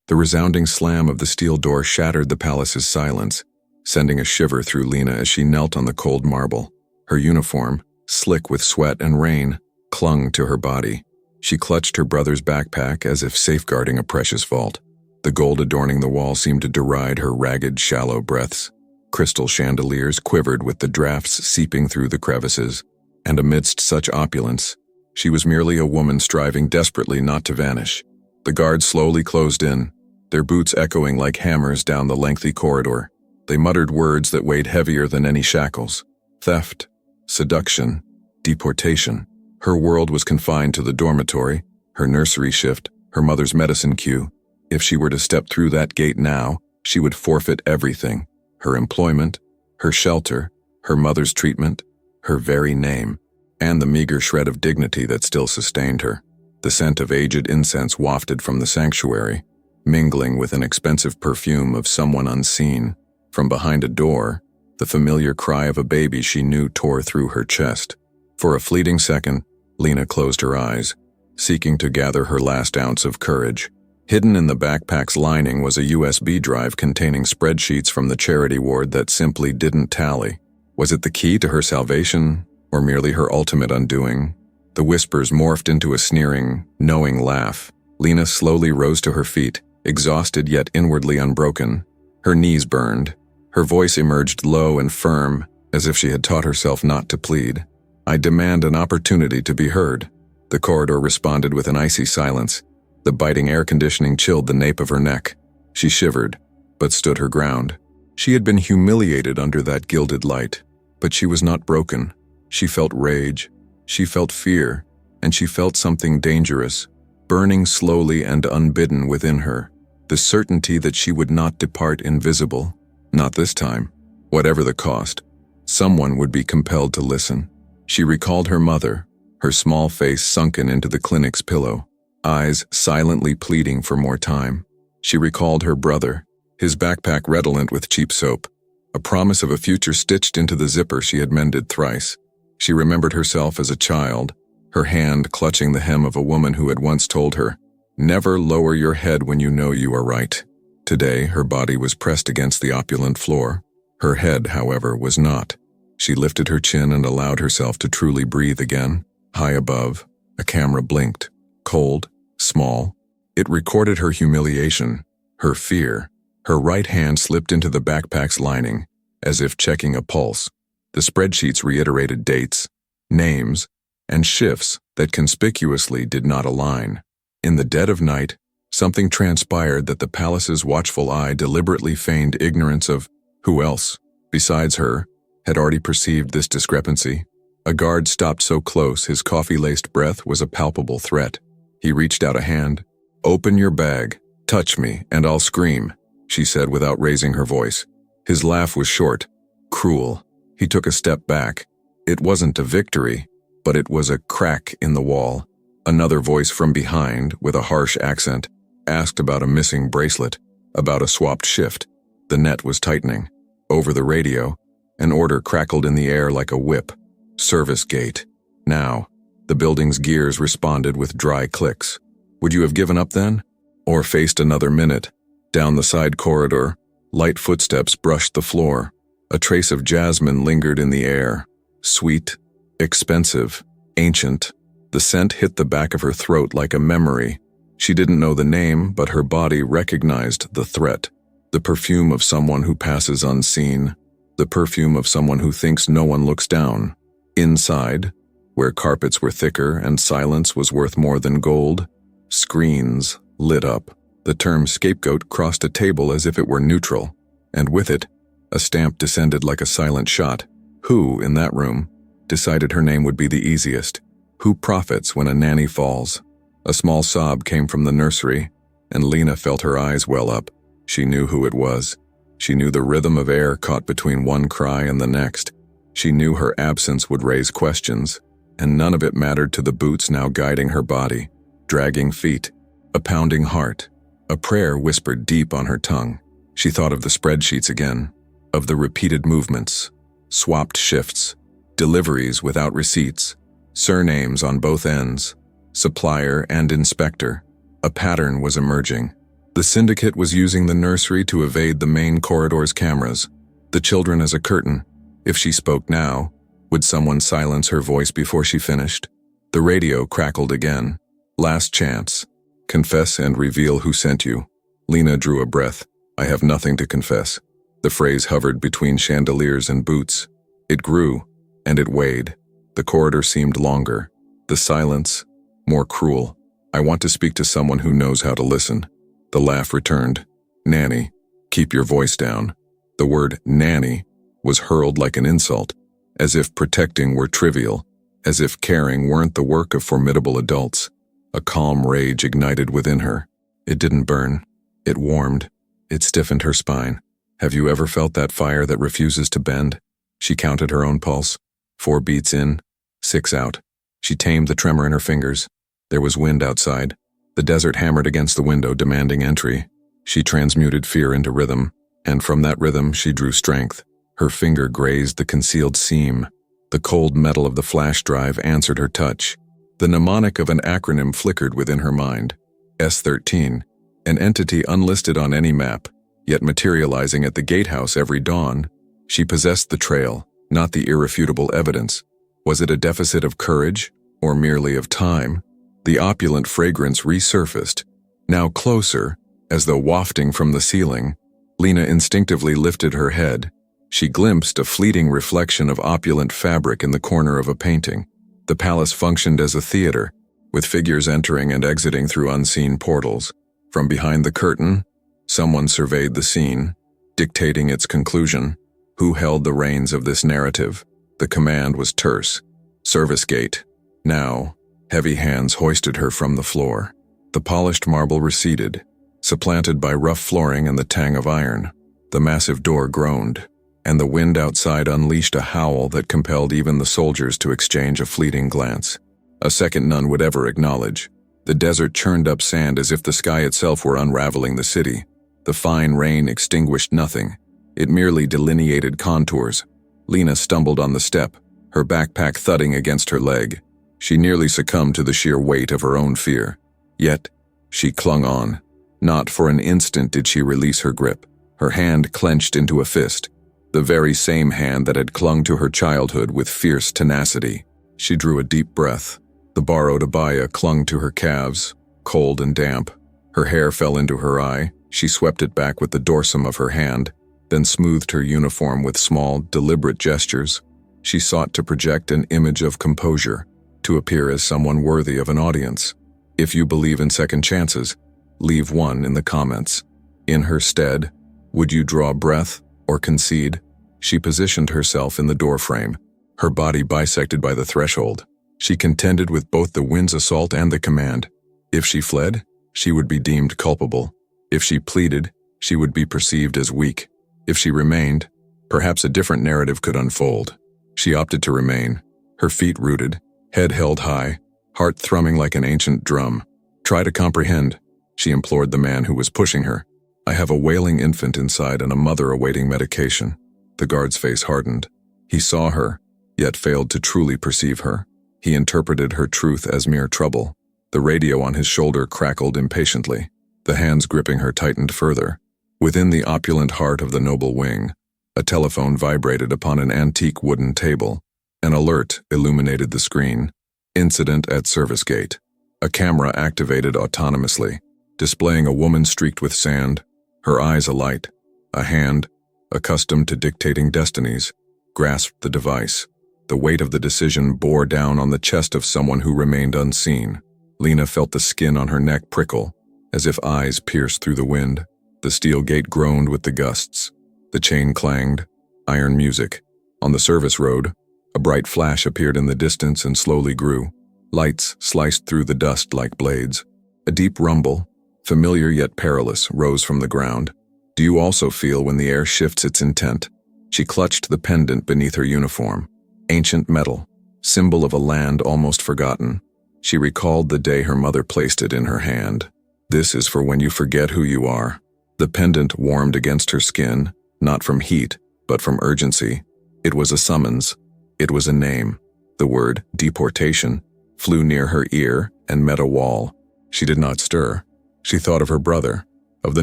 The resounding slam of the steel door shattered the palace's silence, sending a shiver through Lena as she knelt on the cold marble. Her uniform, slick with sweat and rain, clung to her body. She clutched her brother's backpack as if safeguarding a precious vault. The gold adorning the wall seemed to deride her ragged, shallow breaths. Crystal chandeliers quivered with the drafts seeping through the crevices, and amidst such opulence, she was merely a woman striving desperately not to vanish. The guards slowly closed in, their boots echoing like hammers down the lengthy corridor. They muttered words that weighed heavier than any shackles. Theft, seduction, deportation. Her world was confined to the dormitory, her nursery shift, her mother's medicine queue. If she were to step through that gate now, she would forfeit everything: her employment, her shelter, her mother's treatment, her very name, and the meager shred of dignity that still sustained her. The scent of aged incense wafted from the sanctuary, mingling with an expensive perfume of someone unseen. From behind a door, the familiar cry of a baby she knew tore through her chest. For a fleeting second, Lena closed her eyes, seeking to gather her last ounce of courage. Hidden in the backpack's lining was a USB drive containing spreadsheets from the charity ward that simply didn't tally. Was it the key to her salvation, or merely her ultimate undoing? The whispers morphed into a sneering, knowing laugh. Lena slowly rose to her feet, exhausted yet inwardly unbroken. Her knees burned. Her voice emerged low and firm, as if she had taught herself not to plead. "I demand an opportunity to be heard." The corridor responded with an icy silence. The biting air conditioning chilled the nape of her neck. She shivered, but stood her ground. She had been humiliated under that gilded light, but she was not broken. She felt rage, she felt fear, and she felt something dangerous, burning slowly and unbidden within her. The certainty that she would not depart invisible. Not this time. Whatever the cost, someone would be compelled to listen. She recalled her mother, her small face sunken into the clinic's pillow, eyes silently pleading for more time. She recalled her brother, his backpack redolent with cheap soap, a promise of a future stitched into the zipper she had mended thrice. She remembered herself as a child, her hand clutching the hem of a woman who had once told her, "Never lower your head when you know you are right." Today, her body was pressed against the opulent floor. Her head, however, was not. She lifted her chin and allowed herself to truly breathe again. High above, a camera blinked, cold, small. It recorded her humiliation, her fear. Her right hand slipped into the backpack's lining, as if checking a pulse. The spreadsheets reiterated dates, names, and shifts that conspicuously did not align. In the dead of night, something transpired that the palace's watchful eye deliberately feigned ignorance of. Who else, besides her, had already perceived this discrepancy? A guard stopped so close his coffee-laced breath was a palpable threat. He reached out a hand. "Open your bag, touch me, and I'll scream," she said without raising her voice. His laugh was short, cruel. He took a step back. It wasn't a victory, but it was a crack in the wall. Another voice from behind, with a harsh accent, asked about a missing bracelet, about a swapped shift. The net was tightening. Over the radio, an order crackled in the air like a whip. "Service gate." Now, the building's gears responded with dry clicks. Would you have given up then? Or faced another minute? Down the side corridor, light footsteps brushed the floor. A trace of jasmine lingered in the air. Sweet, expensive, ancient. The scent hit the back of her throat like a memory. She didn't know the name, but her body recognized the threat. The perfume of someone who passes unseen. The perfume of someone who thinks no one looks down. Inside, where carpets were thicker and silence was worth more than gold, screens lit up. The term scapegoat crossed a table as if it were neutral, and with it, a stamp descended like a silent shot. Who, in that room, decided her name would be the easiest? Who profits when a nanny falls? A small sob came from the nursery, and Lena felt her eyes well up. She knew who it was. She knew the rhythm of air caught between one cry and the next. She knew her absence would raise questions, and none of it mattered to the boots now guiding her body. Dragging feet, a pounding heart, a prayer whispered deep on her tongue. She thought of the spreadsheets again, of the repeated movements, swapped shifts, deliveries without receipts, surnames on both ends, supplier and inspector. A pattern was emerging. The syndicate was using the nursery to evade the main corridor's cameras, the children as a curtain. If she spoke now, would someone silence her voice before she finished? The radio crackled again. Last chance. Confess and reveal who sent you. Lena drew a breath. I have nothing to confess. The phrase hovered between chandeliers and boots. It grew, and it weighed. The corridor seemed longer. The silence, more cruel. I want to speak to someone who knows how to listen. The laugh returned. Nanny, keep your voice down. The word nanny was hurled like an insult, as if protecting were trivial, as if caring weren't the work of formidable adults. A calm rage ignited within her. It didn't burn. It warmed. It stiffened her spine. Have you ever felt that fire that refuses to bend? She counted her own pulse. 4 beats in, 6 out. She tamed the tremor in her fingers. There was wind outside. The desert hammered against the window, demanding entry. She transmuted fear into rhythm, and from that rhythm she drew strength. Her finger grazed the concealed seam. The cold metal of the flash drive answered her touch. The mnemonic of an acronym flickered within her mind. S13, an entity unlisted on any map, yet materializing at the gatehouse every dawn. She possessed the trail, not the irrefutable evidence. Was it a deficit of courage, or merely of time? The opulent fragrance resurfaced, now closer, as though wafting from the ceiling. Lena instinctively lifted her head. She glimpsed a fleeting reflection of opulent fabric in the corner of a painting. The palace functioned as a theater, with figures entering and exiting through unseen portals. From behind the curtain, someone surveyed the scene, dictating its conclusion. Who held the reins of this narrative? The command was terse. Service gate. Now, heavy hands hoisted her from the floor. The polished marble receded, supplanted by rough flooring and the tang of iron. The massive door groaned, and the wind outside unleashed a howl that compelled even the soldiers to exchange a fleeting glance. A second none would ever acknowledge. The desert churned up sand as if the sky itself were unraveling the city. The fine rain extinguished nothing. It merely delineated contours. Lena stumbled on the step, her backpack thudding against her leg. She nearly succumbed to the sheer weight of her own fear. Yet, she clung on. Not for an instant did she release her grip. Her hand clenched into a fist, the very same hand that had clung to her childhood with fierce tenacity. She drew a deep breath. The borrowed abaya clung to her calves, cold and damp. Her hair fell into her eye. She swept it back with the dorsum of her hand, then smoothed her uniform with small, deliberate gestures. She sought to project an image of composure, to appear as someone worthy of an audience. If you believe in second chances, leave one in the comments. In her stead, would you draw breath or concede? She positioned herself in the doorframe, her body bisected by the threshold. She contended with both the wind's assault and the command. If she fled, she would be deemed culpable. If she pleaded, she would be perceived as weak. If she remained, perhaps a different narrative could unfold. She opted to remain, her feet rooted, head held high, heart thrumming like an ancient drum. Try to comprehend, she implored the man who was pushing her. I have a wailing infant inside and a mother awaiting medication. The guard's face hardened. He saw her, yet failed to truly perceive her. He interpreted her truth as mere trouble. The radio on his shoulder crackled impatiently. The hands gripping her tightened further. Within the opulent heart of the noble wing, a telephone vibrated upon an antique wooden table. An alert illuminated the screen. Incident at service gate. A camera activated autonomously, displaying a woman streaked with sand, her eyes alight. A hand, accustomed to dictating destinies, grasped the device. The weight of the decision bore down on the chest of someone who remained unseen. Lena felt the skin on her neck prickle, as if eyes pierced through the wind. The steel gate groaned with the gusts. The chain clanged, iron music. On the service road, a bright flash appeared in the distance and slowly grew. Lights sliced through the dust like blades. A deep rumble, familiar yet perilous, rose from the ground. Do you also feel when the air shifts its intent? She clutched the pendant beneath her uniform. Ancient metal, symbol of a land almost forgotten. She recalled the day her mother placed it in her hand. This is for when you forget who you are. The pendant warmed against her skin, not from heat, but from urgency. It was a summons. It was a name. The word deportation flew near her ear and met a wall. She did not stir. She thought of her brother, of the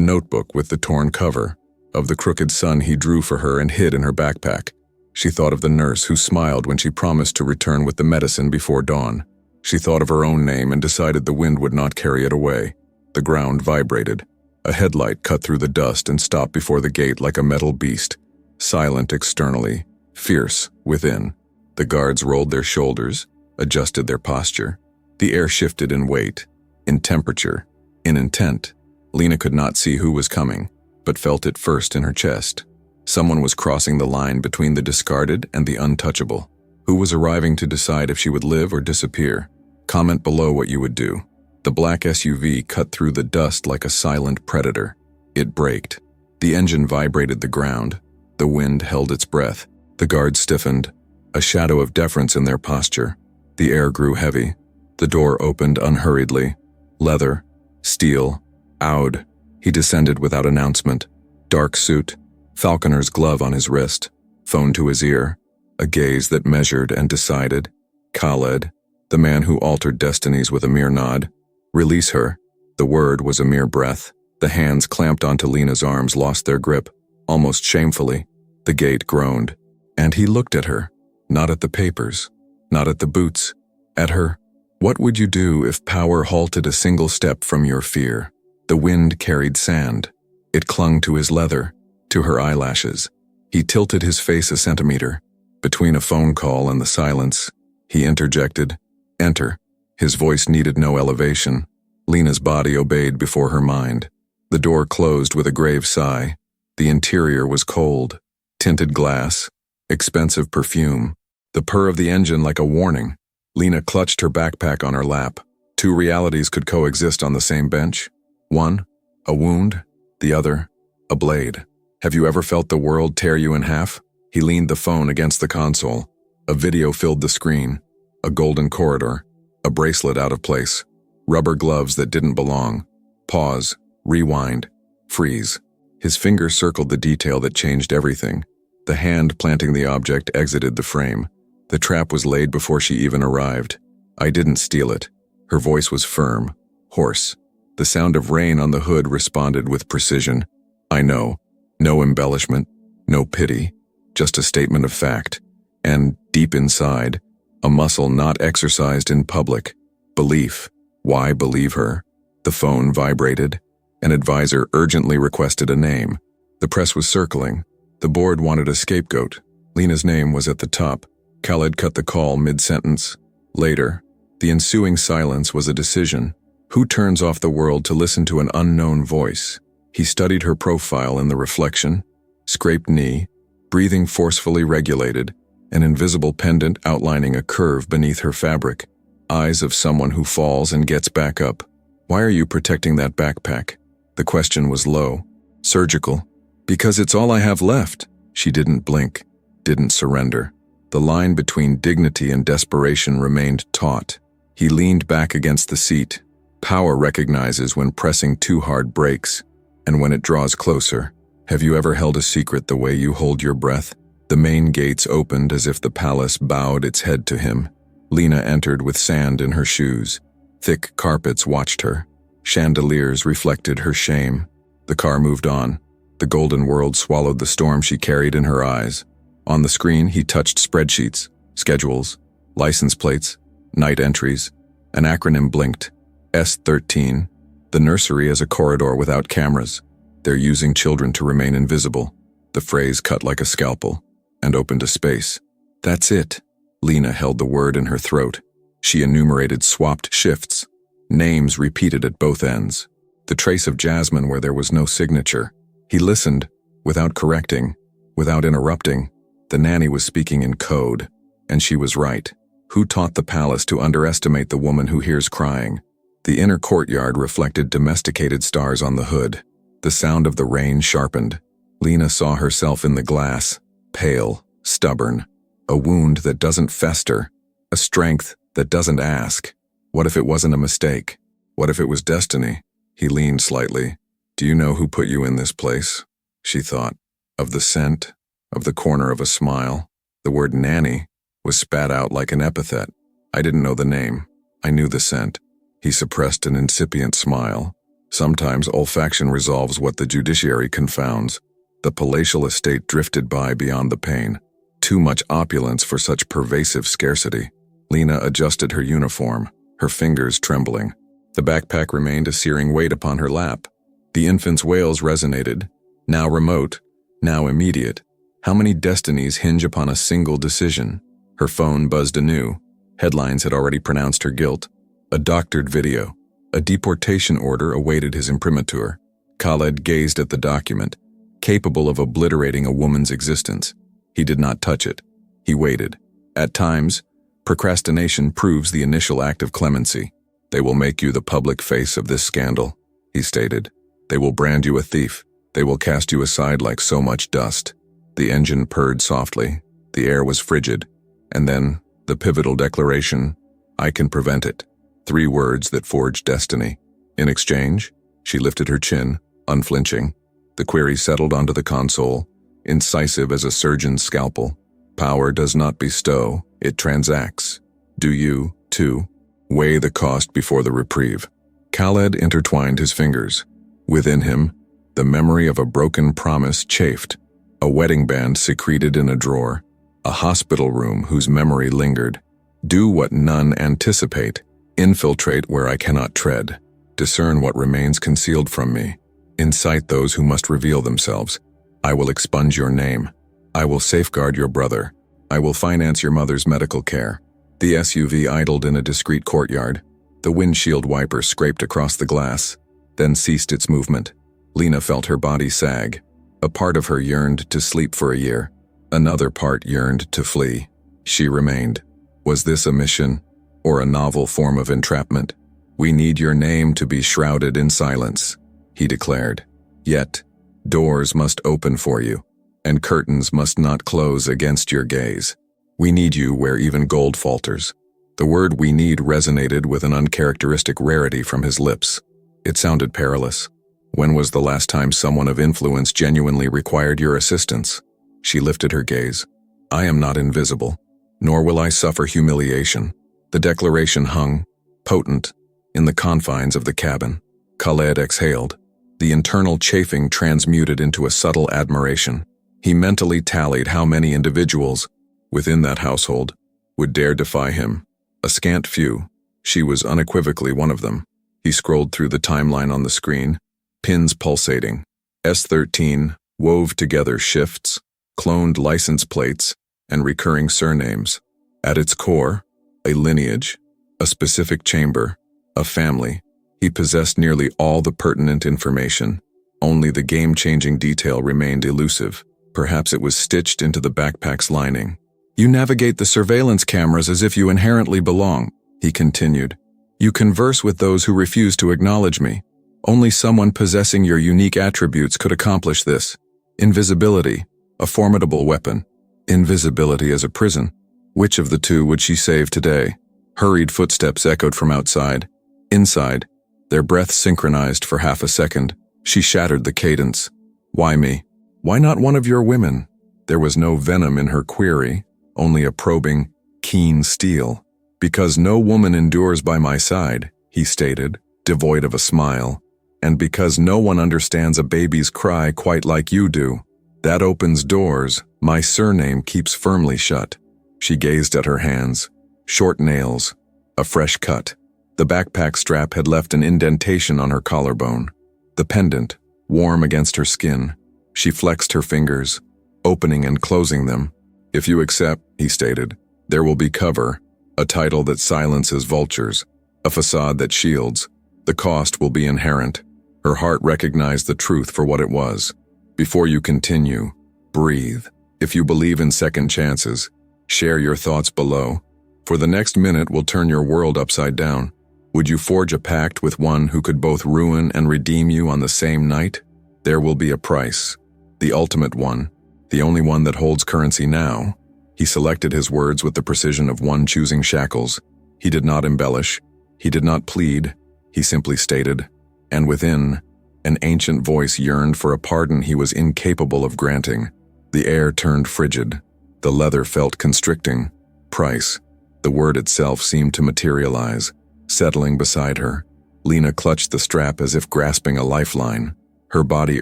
notebook with the torn cover, of the crooked son he drew for her and hid in her backpack. She thought of the nurse who smiled when she promised to return with the medicine before dawn. She thought of her own name and decided the wind would not carry it away. The ground vibrated. A headlight cut through the dust and stopped before the gate like a metal beast, silent externally, fierce within. The guards rolled their shoulders, adjusted their posture. The air shifted in weight, in temperature, in intent. Lena could not see who was coming, but felt it first in her chest. Someone was crossing the line between the discarded and the untouchable. Who was arriving to decide if she would live or disappear? Comment below what you would do. The black SUV cut through the dust like a silent predator. It braked. The engine vibrated the ground. The wind held its breath. The guards stiffened, a shadow of deference in their posture. The air grew heavy. The door opened unhurriedly. Leather, steel, oud. He descended without announcement. Dark suit, falconer's glove on his wrist, phone to his ear, a gaze that measured and decided. Khaled, the man who altered destinies with a mere nod. Release her. The word was a mere breath. The hands clamped onto Lena's arms lost their grip, almost shamefully. The gate groaned. And he looked at her, not at the papers, not at the boots, at her. What would you do if power halted a single step from your fear? The wind carried sand. It clung to his leather, to her eyelashes. He tilted his face a centimeter. Between a phone call and the silence, he interjected, "Enter." His voice needed no elevation. Lena's body obeyed before her mind. The door closed with a grave sigh. The interior was cold, tinted glass, expensive perfume, the purr of the engine like a warning. Lena clutched her backpack on her lap. Two realities could coexist on the same bench. One, a wound. The other, a blade. Have you ever felt the world tear you in half? He leaned the phone against the console. A video filled the screen. A golden corridor. A bracelet out of place. Rubber gloves that didn't belong. Pause. Rewind. Freeze. His finger circled the detail that changed everything. The hand planting the object exited the frame. The trap was laid before she even arrived. I didn't steal it. Her voice was firm, hoarse. The sound of rain on the hood responded with precision. I know. No embellishment, no pity, just a statement of fact. And, deep inside, a muscle not exercised in public. Belief. Why believe her? The phone vibrated. An advisor urgently requested a name. The press was circling. The board wanted a scapegoat. Lena's name was at the top. Khaled cut the call mid-sentence. Later, the ensuing silence was a decision. Who turns off the world to listen to an unknown voice? He studied her profile in the reflection. Scraped knee, breathing forcefully regulated, an invisible pendant outlining a curve beneath her fabric. Eyes of someone who falls and gets back up. Why are you protecting that backpack? The question was low, surgical. Because it's all I have left. She didn't blink, didn't surrender. The line between dignity and desperation remained taut. He leaned back against the seat. Power recognizes when pressing too hard breaks, and when it draws closer. Have you ever held a secret the way you hold your breath? The main gates opened as if the palace bowed its head to him. Lena entered with sand in her shoes. Thick carpets watched her. Chandeliers reflected her shame. The car moved on. The golden world swallowed the storm she carried in her eyes. On the screen, he touched spreadsheets, schedules, license plates, night entries. An acronym blinked. S13. The nursery as a corridor without cameras. They're using children to remain invisible. The phrase cut like a scalpel and opened a space. That's it. Lena held the word in her throat. She enumerated swapped shifts. Names repeated at both ends. The trace of Jasmine where there was no signature. He listened, without correcting, without interrupting. The nanny was speaking in code, and she was right. Who taught the palace to underestimate the woman who hears crying? The inner courtyard reflected domesticated stars on the hood. The sound of the rain sharpened. Lena saw herself in the glass, pale, stubborn. A wound that doesn't fester, a strength that doesn't ask. What if it wasn't a mistake? What if it was destiny? He leaned slightly. Do you know who put you in this place? She thought. Of the scent, of the corner of a smile. The word nanny was spat out like an epithet. I didn't know the name. I knew the scent. He suppressed an incipient smile. Sometimes olfaction resolves what the judiciary confounds. The palatial estate drifted by beyond the pain. Too much opulence for such pervasive scarcity. Lena adjusted her uniform, her fingers trembling. The backpack remained a searing weight upon her lap. The infant's wails resonated, now remote, now immediate. How many destinies hinge upon a single decision? Her phone buzzed anew. Headlines had already pronounced her guilt. A doctored video. A deportation order awaited his imprimatur. Khaled gazed at the document, capable of obliterating a woman's existence. He did not touch it. He waited. At times, procrastination proves the initial act of clemency. They will make you the public face of this scandal, he stated. They will brand you a thief. They will cast you aside like so much dust. The engine purred softly. The air was frigid. And then, the pivotal declaration, I can prevent it. 3 words that forged destiny. In exchange, she lifted her chin, unflinching. The query settled onto the console, incisive as a surgeon's scalpel. Power does not bestow, it transacts. Do you, too, weigh the cost before the reprieve? Khaled intertwined his fingers. Within him, the memory of a broken promise chafed. A wedding band secreted in a drawer. A hospital room whose memory lingered. Do what none anticipate. Infiltrate where I cannot tread. Discern what remains concealed from me. Incite those who must reveal themselves. I will expunge your name. I will safeguard your brother. I will finance your mother's medical care. The SUV idled in a discreet courtyard. The windshield wiper scraped across the glass, then ceased its movement. Lena felt her body sag. A part of her yearned to sleep for a year. Another part yearned to flee. She remained. Was this a mission, or a novel form of entrapment? We need your name to be shrouded in silence, he declared. Yet, doors must open for you, and curtains must not close against your gaze. We need you where even gold falters. The word we need resonated with an uncharacteristic rarity from his lips. It sounded perilous. When was the last time someone of influence genuinely required your assistance? She lifted her gaze. I am not invisible, nor will I suffer humiliation. The declaration hung, potent, in the confines of the cabin. Khaled exhaled. The internal chafing transmuted into a subtle admiration. He mentally tallied how many individuals, within that household, would dare defy him. A scant few. She was unequivocally one of them. He scrolled through the timeline on the screen, pins pulsating. S13 wove together shifts, cloned license plates, and recurring surnames. At its core, a lineage, a specific chamber, a family. He possessed nearly all the pertinent information. Only the game-changing detail remained elusive. Perhaps it was stitched into the backpack's lining. You navigate the surveillance cameras as if you inherently belong, he continued. You converse with those who refuse to acknowledge me. Only someone possessing your unique attributes could accomplish this. Invisibility, a formidable weapon. Invisibility as a prison. Which of the two would she save today? Hurried footsteps echoed from outside. Inside, their breaths synchronized for half a second. She shattered the cadence. Why me? Why not one of your women? There was no venom in her query, only a probing, keen steel. Because no woman endures by my side, he stated, devoid of a smile. And because no one understands a baby's cry quite like you do. That opens doors my surname keeps firmly shut. She gazed at her hands. Short nails, a fresh cut. The backpack strap had left an indentation on her collarbone. The pendant, warm against her skin. She flexed her fingers, opening and closing them. If you accept, he stated, there will be cover, a title that silences vultures, a facade that shields. The cost will be inherent. Her heart recognized the truth for what it was. Before you continue, breathe. If you believe in second chances, share your thoughts below. For the next minute will turn your world upside down. Would you forge a pact with one who could both ruin and redeem you on the same night? There will be a price. The ultimate one. The only one that holds currency now. He selected his words with the precision of one choosing shackles. He did not embellish. He did not plead. He simply stated. And within, an ancient voice yearned for a pardon he was incapable of granting. The air turned frigid. The leather felt constricting. Price. The word itself seemed to materialize, settling beside her. Lena clutched the strap as if grasping a lifeline. Her body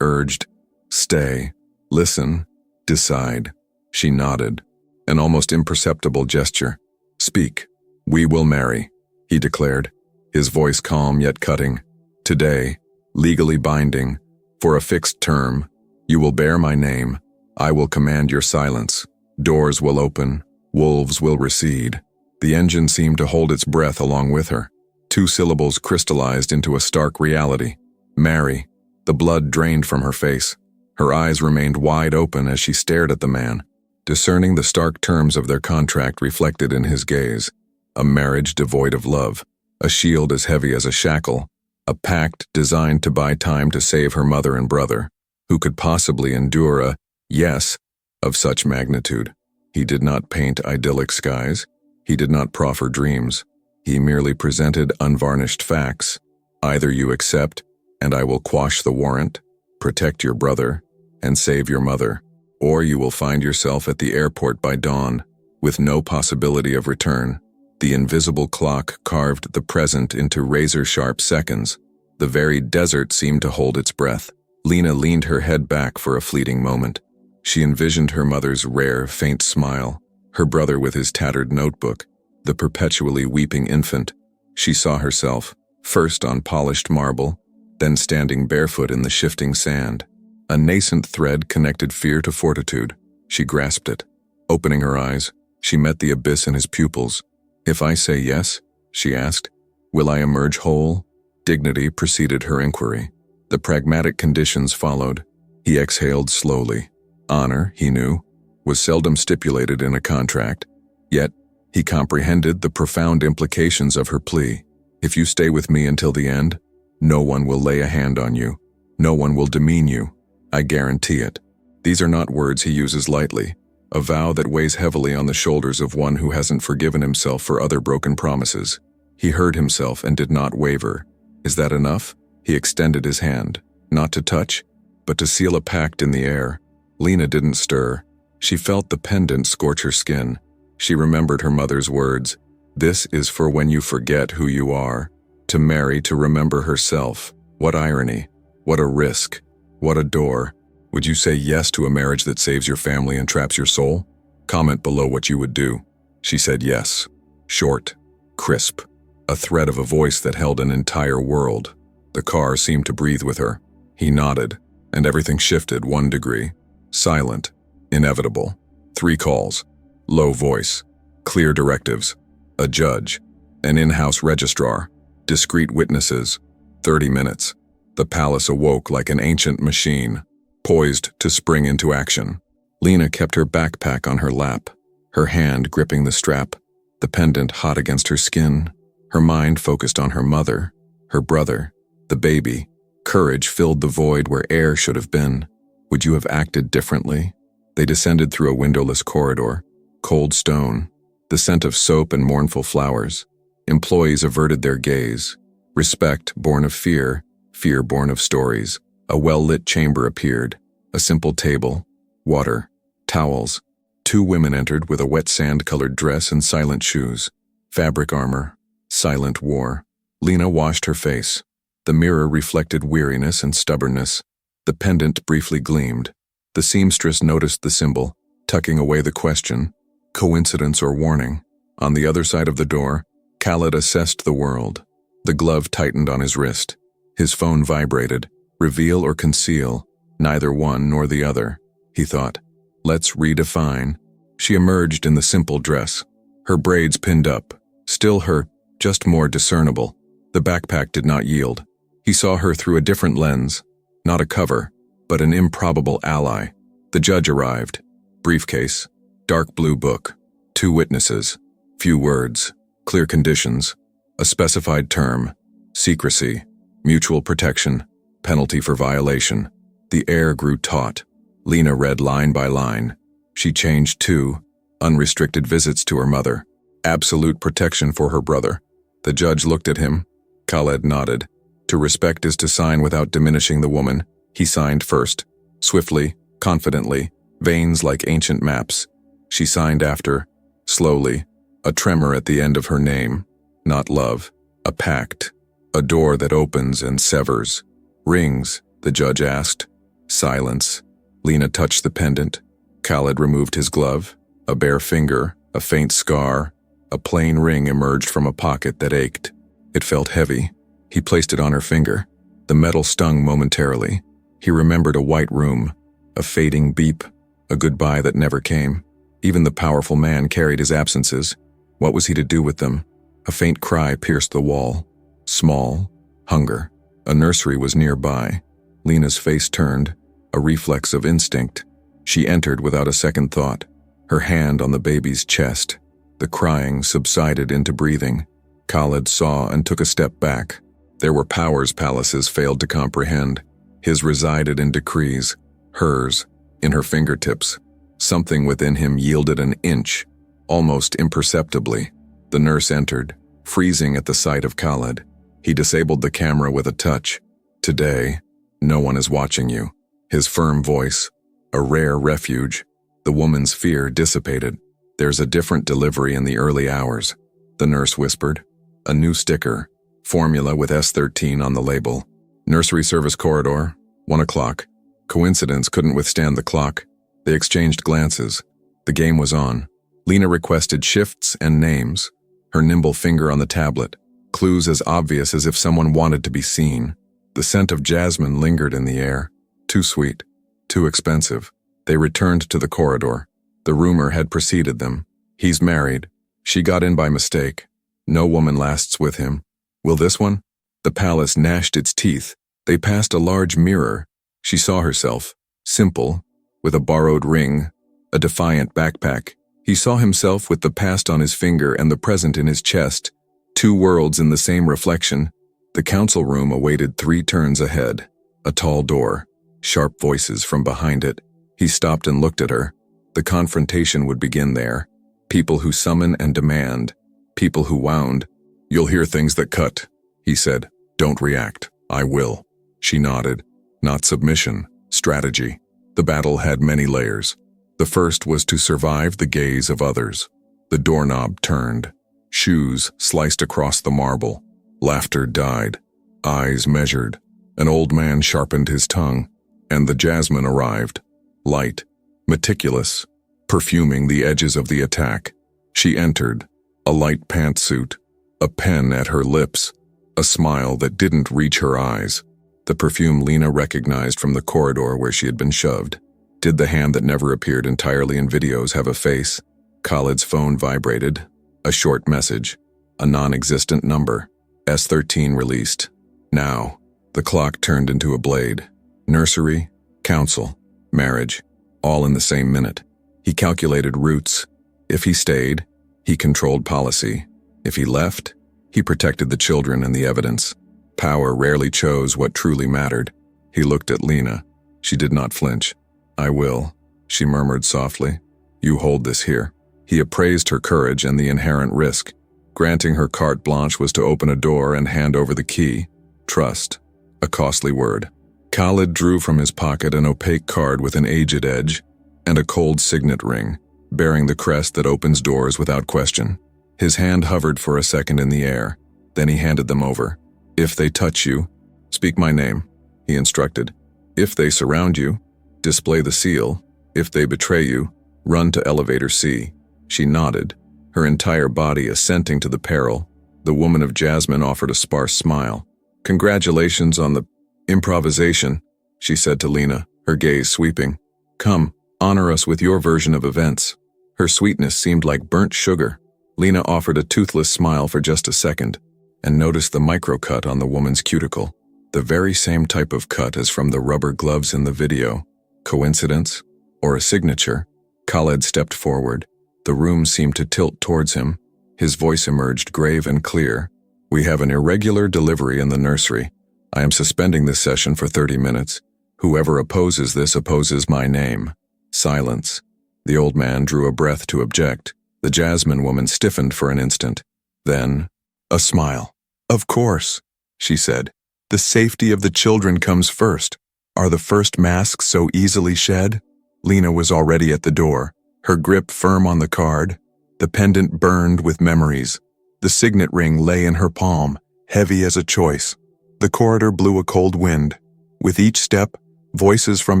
urged, "Stay, listen, decide." She nodded, an almost imperceptible gesture. "Speak. We will marry," he declared, his voice calm yet cutting. "Today, legally binding, for a fixed term. You will bear my name. I will command your silence. Doors will open. Wolves will recede." The engine seemed to hold its breath along with her. 2 syllables crystallized into a stark reality. Marry. The blood drained from her face. Her eyes remained wide open as she stared at the man, discerning the stark terms of their contract reflected in his gaze. A marriage devoid of love, a shield as heavy as a shackle, a pact designed to buy time to save her mother and brother. Who could possibly endure a yes of such magnitude? He did not paint idyllic skies. He did not proffer dreams. He merely presented unvarnished facts. Either you accept, and I will quash the warrant, protect your brother, and save your mother, or you will find yourself at the airport by dawn, with no possibility of return. The invisible clock carved the present into razor-sharp seconds. The very desert seemed to hold its breath. Lena leaned her head back for a fleeting moment. She envisioned her mother's rare, faint smile, her brother with his tattered notebook, the perpetually weeping infant. She saw herself, first on polished marble, then standing barefoot in the shifting sand. A nascent thread connected fear to fortitude. She grasped it. Opening her eyes, she met the abyss in his pupils. "If I say yes," she asked, "will I emerge whole?" Dignity preceded her inquiry. The pragmatic conditions followed. He exhaled slowly. Honor, he knew, was seldom stipulated in a contract. Yet, he comprehended the profound implications of her plea. "If you stay with me until the end, no one will lay a hand on you. No one will demean you. I guarantee it." These are not words he uses lightly, a vow that weighs heavily on the shoulders of one who hasn't forgiven himself for other broken promises. He heard himself and did not waver. Is that enough? He extended his hand, not to touch, but to seal a pact in the air. Lena didn't stir. She felt the pendant scorch her skin. She remembered her mother's words. "This is for when you forget who you are." To marry to remember herself. What irony. What a risk. What a door. Would you say yes to a marriage that saves your family and traps your soul? Comment below what you would do. She said yes. Short. Crisp. A thread of a voice that held an entire world. The car seemed to breathe with her. He nodded, and everything shifted 1 degree. Silent. Inevitable. 3 calls. Low voice. Clear directives. A judge. An in-house registrar. Discreet witnesses. 30 minutes. The palace awoke like an ancient machine, poised to spring into action. Lena kept her backpack on her lap, her hand gripping the strap, the pendant hot against her skin. Her mind focused on her mother, her brother, the baby. Courage filled the void where air should have been. Would you have acted differently? They descended through a windowless corridor, cold stone, the scent of soap and mournful flowers. Employees averted their gaze. Respect born of fear, fear born of stories. A well-lit chamber appeared, a simple table, water, towels. 2 women entered with a wet sand-colored dress and silent shoes. Fabric armor, silent war. Lena washed her face. The mirror reflected weariness and stubbornness. The pendant briefly gleamed. The seamstress noticed the symbol, tucking away the question. Coincidence or warning? On the other side of the door, Khaled assessed the world. The glove tightened on his wrist. His phone vibrated. Reveal or conceal, neither one nor the other, he thought. Let's redefine. She emerged in the simple dress, her braids pinned up, still her, just more discernible. The backpack did not yield. He saw her through a different lens, not a cover, but an improbable ally. The judge arrived. Briefcase, dark blue book, 2 witnesses, few words, clear conditions, a specified term, secrecy, mutual protection, penalty for violation. The air grew taut. Lena read line by line. She changed 2, unrestricted visits to her mother, absolute protection for her brother. The judge looked at him. Khaled nodded. To respect is to sign without diminishing the woman. He signed first, swiftly, confidently, veins like ancient maps. She signed after, slowly, a tremor at the end of her name. Not love, a pact. A door that opens and severs. Rings, the judge asked. Silence. Lena touched the pendant. Khaled removed his glove. A bare finger, a faint scar. A plain ring emerged from a pocket that ached. It felt heavy. He placed it on her finger. The metal stung momentarily. He remembered a white room, a fading beep, a goodbye that never came. Even the powerful man carried his absences. What was he to do with them? A faint cry pierced the wall. Small. Hunger. A nursery was nearby. Lena's face turned, a reflex of instinct. She entered without a second thought, her hand on the baby's chest. The crying subsided into breathing. Khaled saw and took a step back. There were powers palaces failed to comprehend. His resided in decrees, hers, in her fingertips. Something within him yielded an inch, almost imperceptibly. The nurse entered, freezing at the sight of Khaled. He disabled the camera with a touch. Today, no one is watching you. His firm voice, a rare refuge. The woman's fear dissipated. There's a different delivery in the early hours. The nurse whispered. A new sticker, formula with S13 on the label. Nursery service corridor, 1 o'clock. Coincidence couldn't withstand the clock. They exchanged glances. The game was on. Lena requested shifts and names, her nimble finger on the tablet, clues as obvious as if someone wanted to be seen. The scent of jasmine lingered in the air. Too sweet, too expensive. They returned to the corridor. The rumor had preceded them. He's married. She got in by mistake. No woman lasts with him. Will this one? The palace gnashed its teeth. They passed a large mirror. She saw herself, simple, with a borrowed ring, a defiant backpack. He saw himself with the past on his finger and the present in his chest. Two worlds in the same reflection. The council room awaited 3 turns ahead. A tall door, sharp voices from behind it. He stopped and looked at her. The confrontation would begin there. People who summon and demand. People who wound. You'll hear things that cut, he said. Don't react. I will. She nodded. Not submission, strategy. The battle had many layers. The first was to survive the gaze of others. The doorknob turned. Shoes sliced across the marble. Laughter died. Eyes measured. An old man sharpened his tongue. And the jasmine arrived. Light, meticulous, perfuming the edges of the attack. She entered. A light pantsuit. A pen at her lips. A smile that didn't reach her eyes. The perfume Lena recognized from the corridor where she had been shoved. Did the hand that never appeared entirely in videos have a face? Khaled's phone vibrated. A short message. A non-existent number. S13 released. Now. The clock turned into a blade. Nursery, council, marriage, all in the same minute. He calculated routes. If he stayed, he controlled policy. If he left, he protected the children and the evidence. Power rarely chose what truly mattered. He looked at Lena. She did not flinch. I will, she murmured softly. You hold this here. He appraised her courage and the inherent risk. Granting her carte blanche was to open a door and hand over the key. Trust. A costly word. Khaled drew from his pocket an opaque card with an aged edge and a cold signet ring, bearing the crest that opens doors without question. His hand hovered for a second in the air. Then he handed them over. If they touch you, speak my name, he instructed. If they surround you, display the seal. If they betray you, run to elevator C. She nodded, her entire body assenting to the peril. The woman of jasmine offered a sparse smile. Congratulations on the improvisation, she said to Lena, her gaze sweeping. Come, honor us with your version of events. Her sweetness seemed like burnt sugar. Lena offered a toothless smile for just a second and noticed the microcut on the woman's cuticle, the very same type of cut as from the rubber gloves in the video. Coincidence? Or a signature? Khaled stepped forward. The room seemed to tilt towards him. His voice emerged grave and clear. We have an irregular delivery in the nursery. I am suspending this session for 30 minutes. Whoever opposes this opposes my name. Silence. The old man drew a breath to object. The jasmine woman stiffened for an instant. Then, a smile. Of course, she said. The safety of the children comes first. Are the first masks so easily shed? Lena was already at the door, her grip firm on the card. The pendant burned with memories. The signet ring lay in her palm, heavy as a choice. The corridor blew a cold wind. With each step, voices from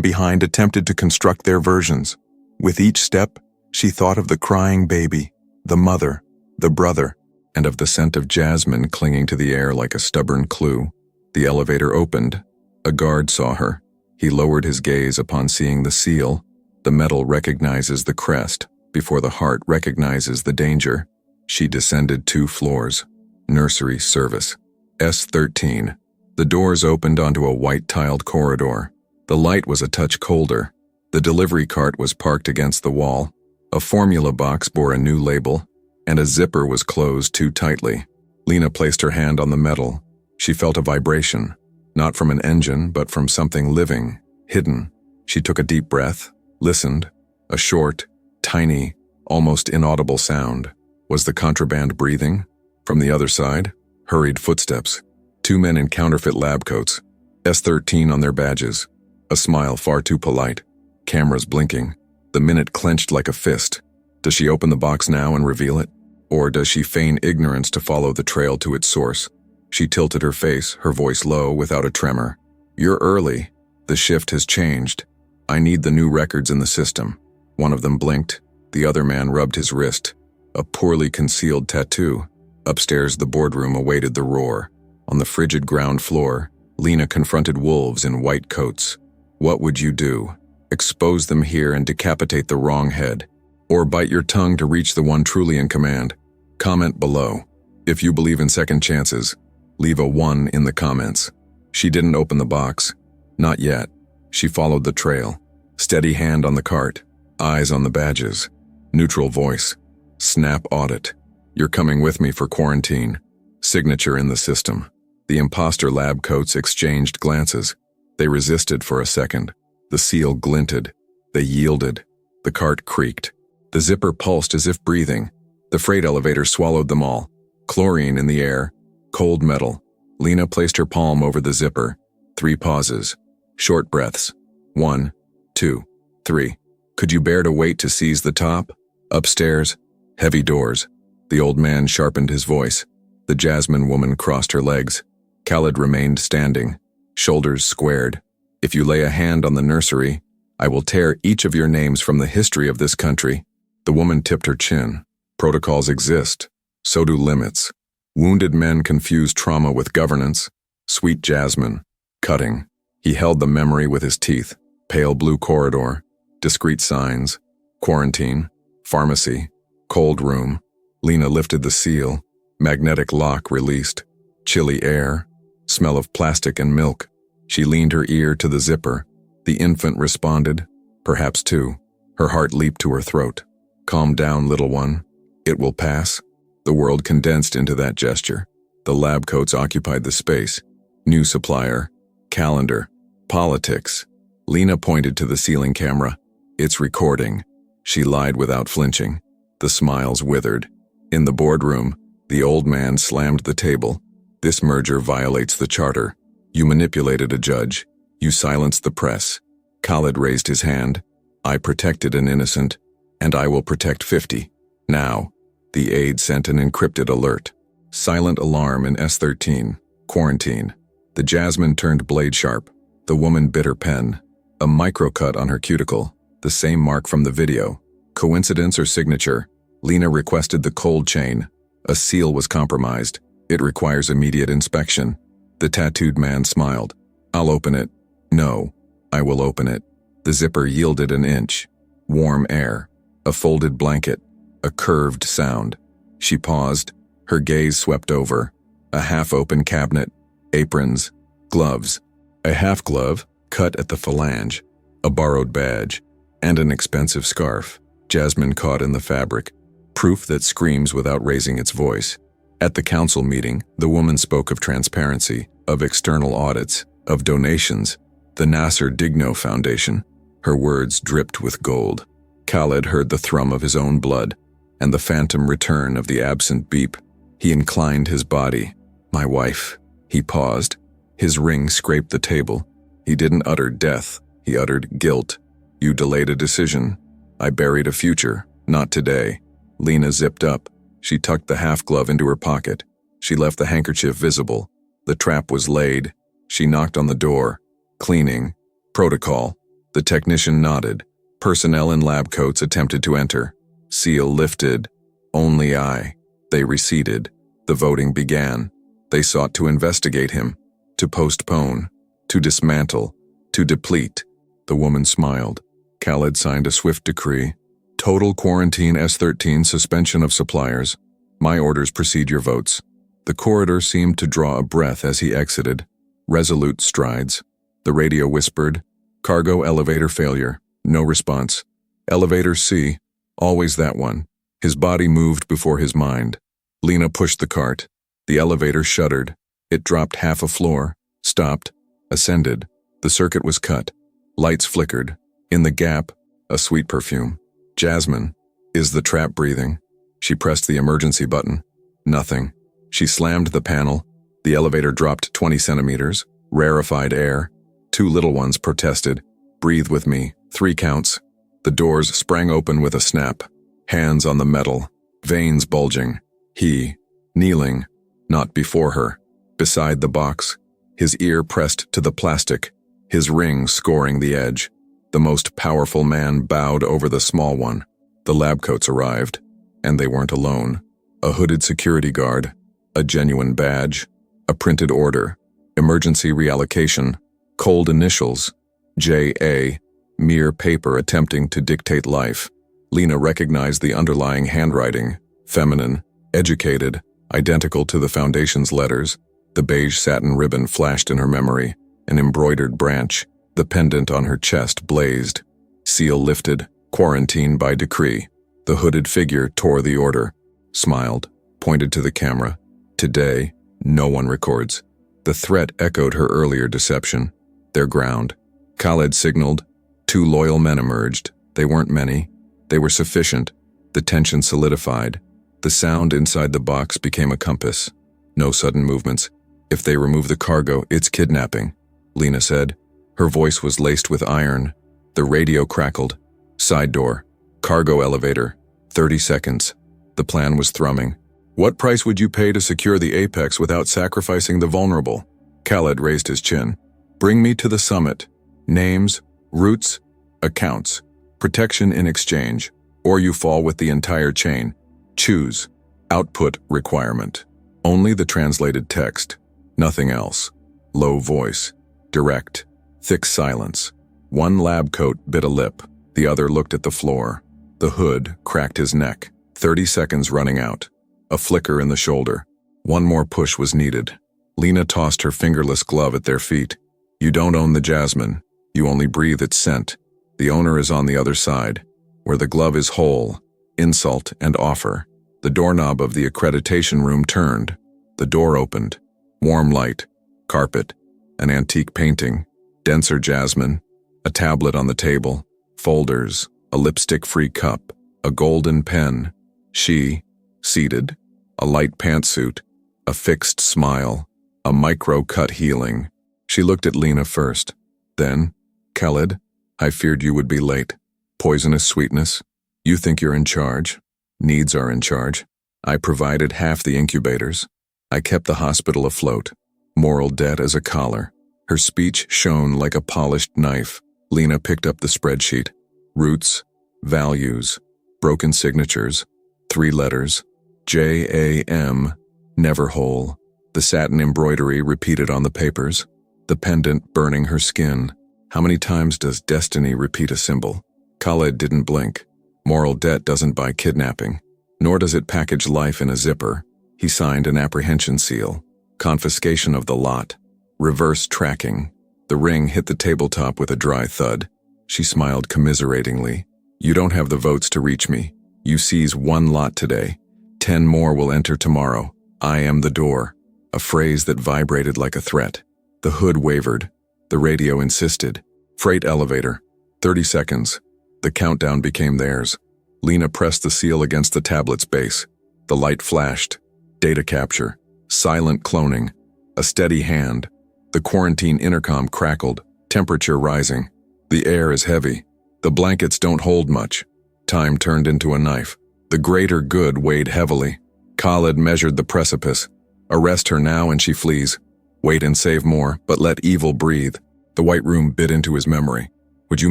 behind attempted to construct their versions. With each step, she thought of the crying baby, the mother, the brother, and of the scent of jasmine clinging to the air like a stubborn clue. The elevator opened. A guard saw her. He lowered his gaze upon seeing the seal. The metal recognizes the crest before the heart recognizes the danger. She descended 2 floors. Nursery service. S13. The doors opened onto a white-tiled corridor. The light was a touch colder. The delivery cart was parked against the wall. A formula box bore a new label, and a zipper was closed too tightly. Lena placed her hand on the metal. She felt a vibration, not from an engine, but from something living, hidden. She took a deep breath, listened. A short, tiny, almost inaudible sound. Was the contraband breathing? From the other side, hurried footsteps. 2 men in counterfeit lab coats, S13 on their badges. A smile far too polite. Cameras blinking. The minute clenched like a fist. Does she open the box now and reveal it? Or does she feign ignorance to follow the trail to its source? She tilted her face, her voice low, without a tremor. You're early. The shift has changed. I need the new records in the system. One of them blinked. The other man rubbed his wrist. A poorly concealed tattoo. Upstairs, the boardroom awaited the roar. On the frigid ground floor, Lena confronted wolves in white coats. What would you do? Expose them here and decapitate the wrong head? Or bite your tongue to reach the one truly in command? Comment below. If you believe in second chances, leave a 1 in the comments. She didn't open the box. Not yet. She followed the trail. Steady hand on the cart. Eyes on the badges. Neutral voice. Snap audit. You're coming with me for quarantine. Signature in the system. The imposter lab coats exchanged glances. They resisted for a second. The seal glinted. They yielded. The cart creaked. The zipper pulsed as if breathing. The freight elevator swallowed them all. Chlorine in the air. Cold metal. Lena placed her palm over the zipper. 3 pauses. Short breaths. 1, 2, 3. Could you bear to wait to seize the top? Upstairs. Heavy doors. The old man sharpened his voice. The Jasmine woman crossed her legs. Khaled remained standing, shoulders squared. If you lay a hand on the nursery, I will tear each of your names from the history of this country. The woman tipped her chin. Protocols exist. So do limits. Wounded men confuse trauma with governance. Sweet Jasmine. Cutting. He held the memory with his teeth. Pale blue corridor. Discreet signs. Quarantine. Pharmacy. Cold room. Lena lifted the seal. Magnetic lock released. Chilly air. Smell of plastic and milk. She leaned her ear to the zipper. The infant responded. Perhaps 2. Her heart leaped to her throat. Calm down, little one. It will pass. The world condensed into that gesture. The lab coats occupied the space. New supplier. Calendar. Politics. Lena pointed to the ceiling camera. It's recording. She lied without flinching. The smiles withered. In the boardroom, the old man slammed the table. This merger violates the charter. You manipulated a judge. You silenced the press. Khaled raised his hand. I protected an innocent, and I will protect 50. Now. The aide sent an encrypted alert. Silent alarm in S13. Quarantine. The Jasmine turned blade sharp. The woman bit her pen. A microcut on her cuticle. The same mark from the video. Coincidence or signature? Lena requested the cold chain. A seal was compromised. It requires immediate inspection. The tattooed man smiled. I'll open it. No, I will open it. The zipper yielded an inch. Warm air. A folded blanket. A curved sound. She paused. Her gaze swept over. A half-open cabinet. Aprons. Gloves. A half-glove, cut at the phalange. A borrowed badge. And an expensive scarf. Jasmine caught in the fabric. Proof that screams without raising its voice. At the council meeting, the woman spoke of transparency, of external audits, of donations. The Nasser Digno Foundation. Her words dripped with gold. Khaled heard the thrum of his own blood, and the phantom return of the absent beep. He inclined his body. My wife. He paused. His ring scraped the table. He didn't utter death. He uttered guilt. You delayed a decision. I buried a future. Not today. Lena zipped up. She tucked the half-glove into her pocket. She left the handkerchief visible. The trap was laid. She knocked on the door. Cleaning. Protocol. The technician nodded. Personnel in lab coats attempted to enter. Seal lifted. Only I. They receded. The voting began. They sought to investigate him, to postpone, to dismantle, to deplete. The woman smiled. Khaled signed a swift decree. Total quarantine S13, suspension of suppliers. My orders precede your votes. The corridor seemed to draw a breath as he exited. Resolute strides. The radio whispered, cargo elevator failure. No response. Elevator C. Always that one. His body moved before his mind. Lena pushed the cart. The elevator shuddered. It dropped half a floor, stopped, ascended. The circuit was cut. Lights flickered. In the gap, a sweet perfume. Jasmine. Is the trap breathing? She pressed the emergency button. Nothing. She slammed the panel. The elevator dropped 20 centimeters. Rarefied air. 2 little ones protested. Breathe with me. 3 counts. The doors sprang open with a snap. Hands on the metal. Veins bulging. He, kneeling, not before her, beside the box, his ear pressed to the plastic, his ring scoring the edge. The most powerful man bowed over the small one. The lab coats arrived, and they weren't alone. A hooded security guard, a genuine badge, a printed order, emergency reallocation, cold initials, J.A., mere paper attempting to dictate life. Lena recognized the underlying handwriting, feminine, educated, identical to the Foundation's letters. The beige satin ribbon flashed in her memory, an embroidered branch. The pendant on her chest blazed. Seal lifted, quarantine by decree. The hooded figure tore the order, smiled, pointed to the camera. Today, no one records. The threat echoed her earlier deception. Their ground. Khaled signaled. 2 loyal men emerged. They weren't many. They were sufficient. The tension solidified. The sound inside the box became a compass. No sudden movements. If they remove the cargo, it's kidnapping, Lena said. Her voice was laced with iron. The radio crackled. Side door. Cargo elevator. 30 seconds. The plan was thrumming. What price would you pay to secure the apex without sacrificing the vulnerable? Khaled raised his chin. Bring me to the summit. Names, routes, accounts. Protection in exchange. Or you fall with the entire chain. Choose. Output requirement. Only the translated text. Nothing else. Low voice. Direct. Thick silence. One lab coat bit a lip. The other looked at the floor. The hood cracked his neck. 30 seconds running out. A flicker in the shoulder. One more push was needed. Lena tossed her fingerless glove at their feet. You don't own the jasmine. You only breathe its scent. The owner is on the other side, where the glove is whole. Insult and offer. The doorknob of the accreditation room turned. The door opened. Warm light. Carpet. An antique painting. Denser jasmine. A tablet on the table. Folders. A lipstick-free cup. A golden pen. She, seated. A light pantsuit. A fixed smile. A micro-cut healing. She looked at Lena first. Then, Khaled, I feared you would be late. Poisonous sweetness. You think you're in charge. Needs are in charge. I provided half the incubators. I kept the hospital afloat. Moral debt as a collar. Her speech shone like a polished knife. Lena picked up the spreadsheet. Roots, values, broken signatures, 3 letters, J-A-M, never whole. The satin embroidery repeated on the papers. The pendant burning her skin. How many times does destiny repeat a symbol? Khaled didn't blink. Moral debt doesn't buy kidnapping, nor does it package life in a zipper. He signed an apprehension seal. Confiscation of the lot. Reverse tracking. The ring hit the tabletop with a dry thud. She smiled commiseratingly. You don't have the votes to reach me. You seize 1 lot today. 10 more will enter tomorrow. I am the door. A phrase that vibrated like a threat. The hood wavered. The radio insisted. Freight elevator. 30 seconds. The countdown became theirs. Lena pressed the seal against the tablet's base. The light flashed. Data capture. Silent cloning. A steady hand. The quarantine intercom crackled. Temperature rising. The air is heavy. The blankets don't hold much. Time turned into a knife. The greater good weighed heavily. Khaled measured the precipice. Arrest her now and she flees. Wait and save more, but let evil breathe. The white room bit into his memory. Would you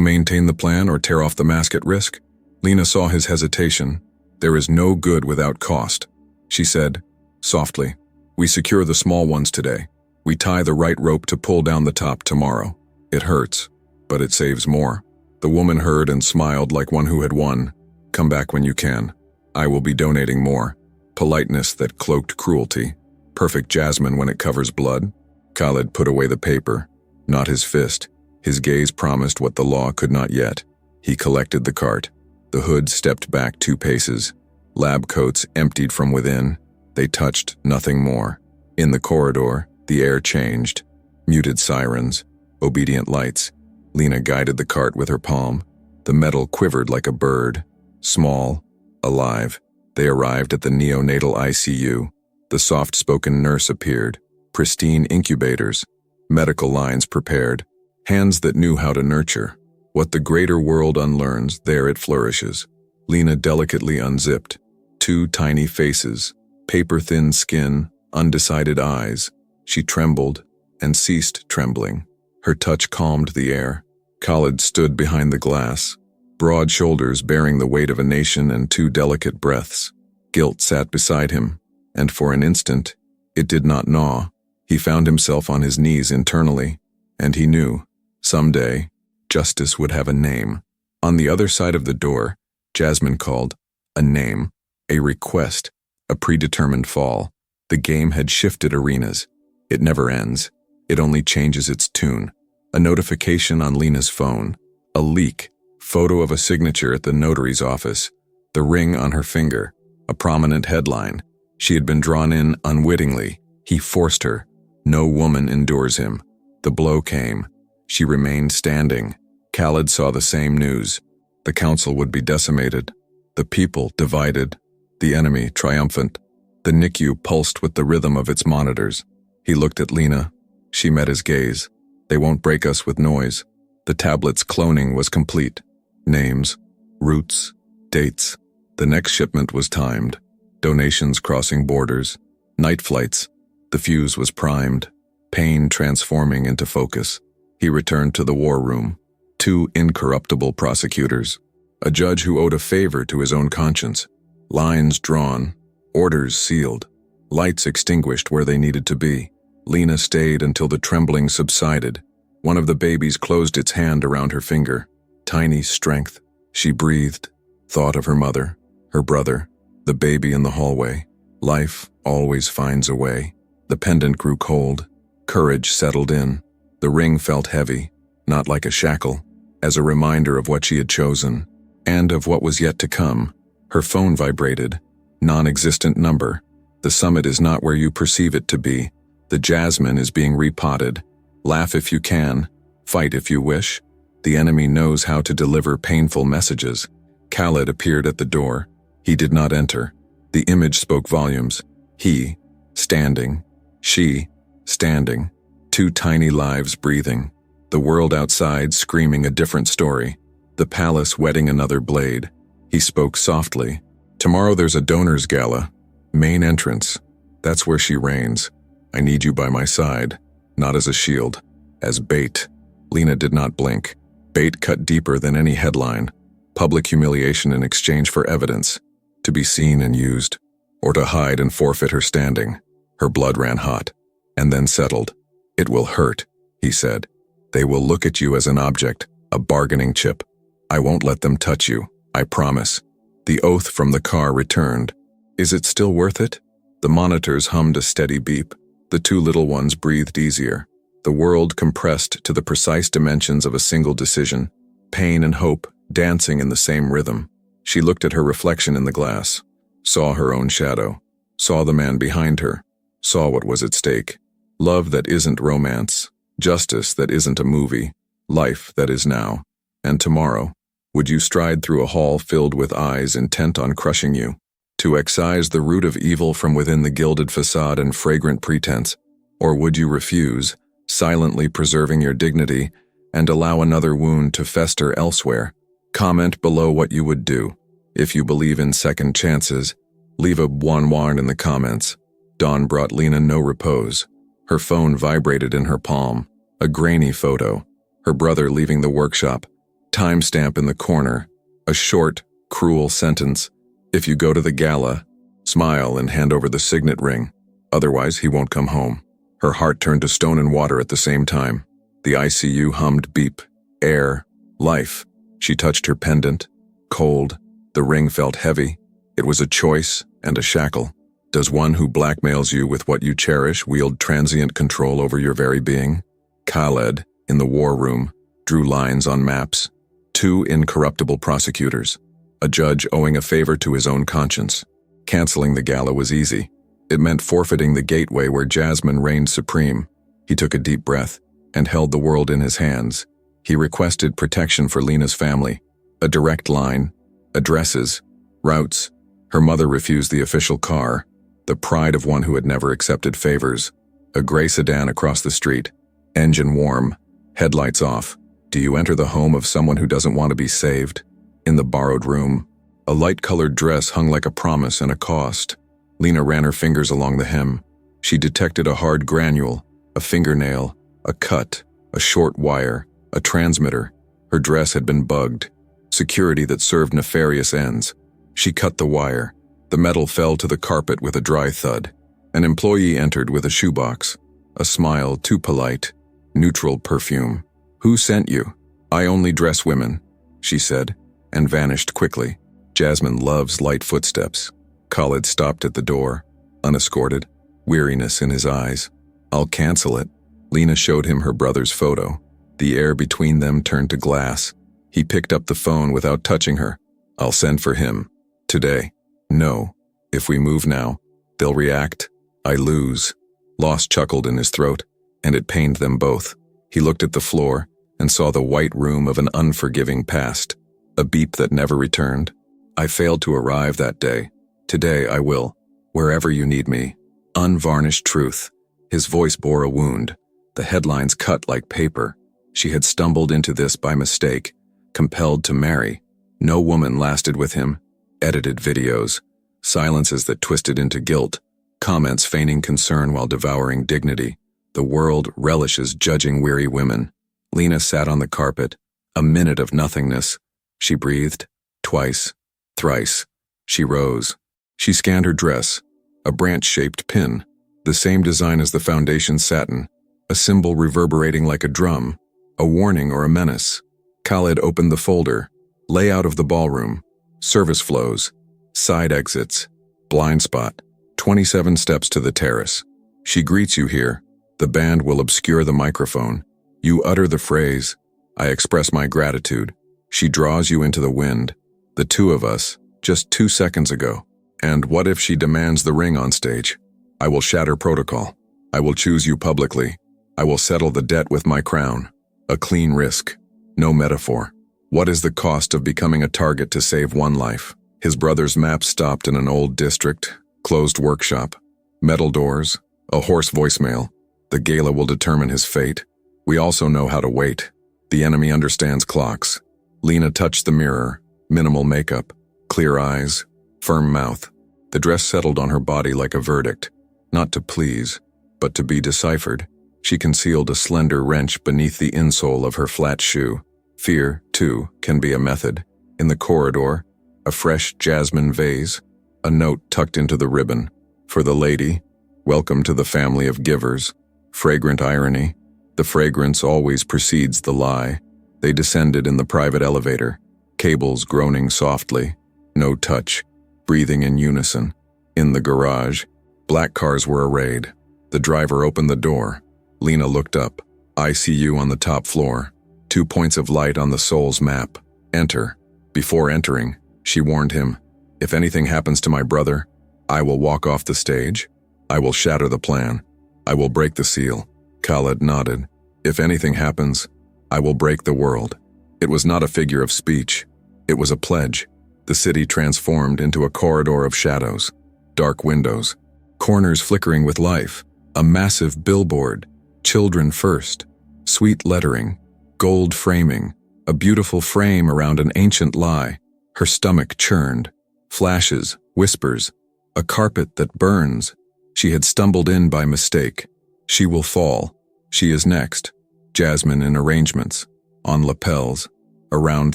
maintain the plan or tear off the mask at risk? Lena saw his hesitation. There is no good without cost. She said, softly, we secure the small ones today. We tie the right rope to pull down the top tomorrow. It hurts, but it saves more. The woman heard and smiled like one who had won. Come back when you can. I will be donating more. Politeness that cloaked cruelty. Perfect jasmine when it covers blood. Khaled put away the paper, not his fist. His gaze promised what the law could not yet. He collected the cart. The hood stepped back 2 paces. Lab coats emptied from within. They touched nothing more. In the corridor, the air changed. Muted sirens, obedient lights. Lena guided the cart with her palm. The metal quivered like a bird. Small, alive. They arrived at the neonatal ICU. The soft-spoken nurse appeared. Pristine incubators. Medical lines prepared. Hands that knew how to nurture. What the greater world unlearns, there it flourishes. Lena delicately unzipped. 2 tiny faces. Paper-thin skin. Undecided eyes. She trembled and ceased trembling. Her touch calmed the air. Khaled stood behind the glass. Broad shoulders bearing the weight of a nation and 2 delicate breaths. Guilt sat beside him, and for an instant, it did not gnaw. He found himself on his knees internally, and he knew, someday, justice would have a name. On the other side of the door, Jasmine called, a name, a request, a predetermined fall. The game had shifted arenas. It never ends. It only changes its tune. A notification on Lena's phone. A leak. Photo of a signature at the notary's office. The ring on her finger. A prominent headline. She had been drawn in unwittingly. He forced her. No woman endures him. The blow came. She remained standing. Khaled saw the same news. The council would be decimated. The people divided. The enemy triumphant. The NICU pulsed with the rhythm of its monitors. He looked at Lena. She met his gaze. They won't break us with noise. The tablet's cloning was complete. Names, routes, dates. The next shipment was timed. Donations crossing borders. Night flights. The fuse was primed. Pain transforming into focus. He returned to the war room. 2 incorruptible prosecutors. A judge who owed a favor to his own conscience. Lines drawn. Orders sealed. Lights extinguished where they needed to be. Lena stayed until the trembling subsided. One of the babies closed its hand around her finger. Tiny strength. She breathed. Thought of her mother, her brother, the baby in the hallway. Life always finds a way. The pendant grew cold. Courage settled in. The ring felt heavy, not like a shackle, as a reminder of what she had chosen, and of what was yet to come. Her phone vibrated. Non-existent number. The summit is not where you perceive it to be. The jasmine is being repotted. Laugh if you can. Fight if you wish. The enemy knows how to deliver painful messages. Khaled appeared at the door. He did not enter. The image spoke volumes. He, standing. She, standing. 2 tiny lives breathing. The world outside screaming a different story. The palace whetting another blade. He spoke softly. Tomorrow there's a donors gala. Main entrance. That's where she reigns. I need you by my side. Not as a shield. As bait. Lena did not blink. Bait cut deeper than any headline. Public humiliation in exchange for evidence. To be seen and used. Or to hide and forfeit her standing. Her blood ran hot. And then settled. It will hurt, he said. They will look at you as an object, a bargaining chip. I won't let them touch you, I promise. The oath from the car returned. Is it still worth it? The monitors hummed a steady beep. The 2 little ones breathed easier. The world compressed to the precise dimensions of a single decision. Pain and hope dancing in the same rhythm. She looked at her reflection in the glass. Saw her own shadow. Saw the man behind her. Saw what was at stake. Love that isn't romance. Justice that isn't a movie. Life that is now. And tomorrow. Would you stride through a hall filled with eyes intent on crushing you? To excise the root of evil from within the gilded facade and fragrant pretense? Or would you refuse, silently preserving your dignity, and allow another wound to fester elsewhere? Comment below what you would do. If you believe in second chances, leave a 1 in the comments. Dawn brought Lena no repose. Her phone vibrated in her palm. A grainy photo. Her brother leaving the workshop. Timestamp in the corner. A short, cruel sentence. If you go to the gala, smile and hand over the signet ring. Otherwise, he won't come home. Her heart turned to stone and water at the same time. The ICU hummed beep. Air. Life. She touched her pendant. Cold. The ring felt heavy. It was a choice and a shackle. Does one who blackmails you with what you cherish wield transient control over your very being? Khaled, in the war room, drew lines on maps. 2 incorruptible prosecutors. A judge owing a favor to his own conscience. Canceling the gala was easy. It meant forfeiting the gateway where Jasmine reigned supreme. He took a deep breath and held the world in his hands. He requested protection for Lena's family. A direct line. Addresses. Routes. Her mother refused the official car. The pride of one who had never accepted favors. A gray sedan across the street. Engine warm. Headlights off. Do you enter the home of someone who doesn't want to be saved? In the borrowed room, a light-colored dress hung like a promise and a cost. Lena ran her fingers along the hem. She detected a hard granule, a fingernail, a cut, a short wire, a transmitter. Her dress had been bugged. Security that served nefarious ends. She cut the wire. The metal fell to the carpet with a dry thud. An employee entered with a shoebox. A smile too polite. Neutral perfume. "Who sent you?" "I only dress women," she said, and vanished quickly. Jasmine loves light footsteps. Khaled stopped at the door, unescorted, weariness in his eyes. "I'll cancel it." Lena showed him her brother's photo. The air between them turned to glass. He picked up the phone without touching her. "I'll send for him. Today." "No. If we move now, they'll react. I lose." Loss chuckled in his throat, and it pained them both. He looked at the floor and saw the white room of an unforgiving past. A beep that never returned. "I failed to arrive that day. Today I will. Wherever you need me." Unvarnished truth. His voice bore a wound. The headlines cut like paper. She had stumbled into this by mistake. Compelled to marry. No woman lasted with him. Edited videos. Silences that twisted into guilt. Comments feigning concern while devouring dignity. The world relishes judging weary women. Lena sat on the carpet. A minute of nothingness. She breathed. Twice. Thrice. She rose. She scanned her dress. A branch-shaped pin. The same design as the foundation satin. A symbol reverberating like a drum. A warning or a menace. Khaled opened the folder. Layout of the ballroom. Service flows. Side exits. Blind spot. 27 steps to the terrace. She greets you here. The band will obscure the microphone. You utter the phrase, "I express my gratitude." She draws you into the wind. The two of us, just 2 seconds ago. And what if she demands the ring on stage? I will shatter protocol. I will choose you publicly. I will settle the debt with my crown. A clean risk. No metaphor. What is the cost of becoming a target to save one life? His brother's map stopped in an old district, closed workshop, metal doors, a hoarse voicemail. The gala will determine his fate. We also know how to wait. The enemy understands clocks. Lena touched the mirror. Minimal makeup. Clear eyes. Firm mouth. The dress settled on her body like a verdict. Not to please, but to be deciphered. She concealed a slender wrench beneath the insole of her flat shoe. Fear, too, can be a method. In the corridor, a fresh jasmine vase. A note tucked into the ribbon. For the lady, welcome to the family of givers. Fragrant irony. The fragrance always precedes the lie. They descended in the private elevator. Cables groaning softly. No touch. Breathing in unison. In the garage, black cars were arrayed. The driver opened the door. Lena looked up. ICU on the top floor. 2 points of light on the soul's map. Enter. Before entering, she warned him, "If anything happens to my brother, I will walk off the stage. I will shatter the plan. I will break the seal." Khaled nodded. "If anything happens, I will break the world." It was not a figure of speech. It was a pledge. The city transformed into a corridor of shadows. Dark windows. Corners flickering with life. A massive billboard. Children first. Sweet lettering. Gold framing. A beautiful frame around an ancient lie. Her stomach churned. Flashes. Whispers. A carpet that burns. She had stumbled in by mistake. She will fall. She is next. Jasmine in arrangements, on lapels, around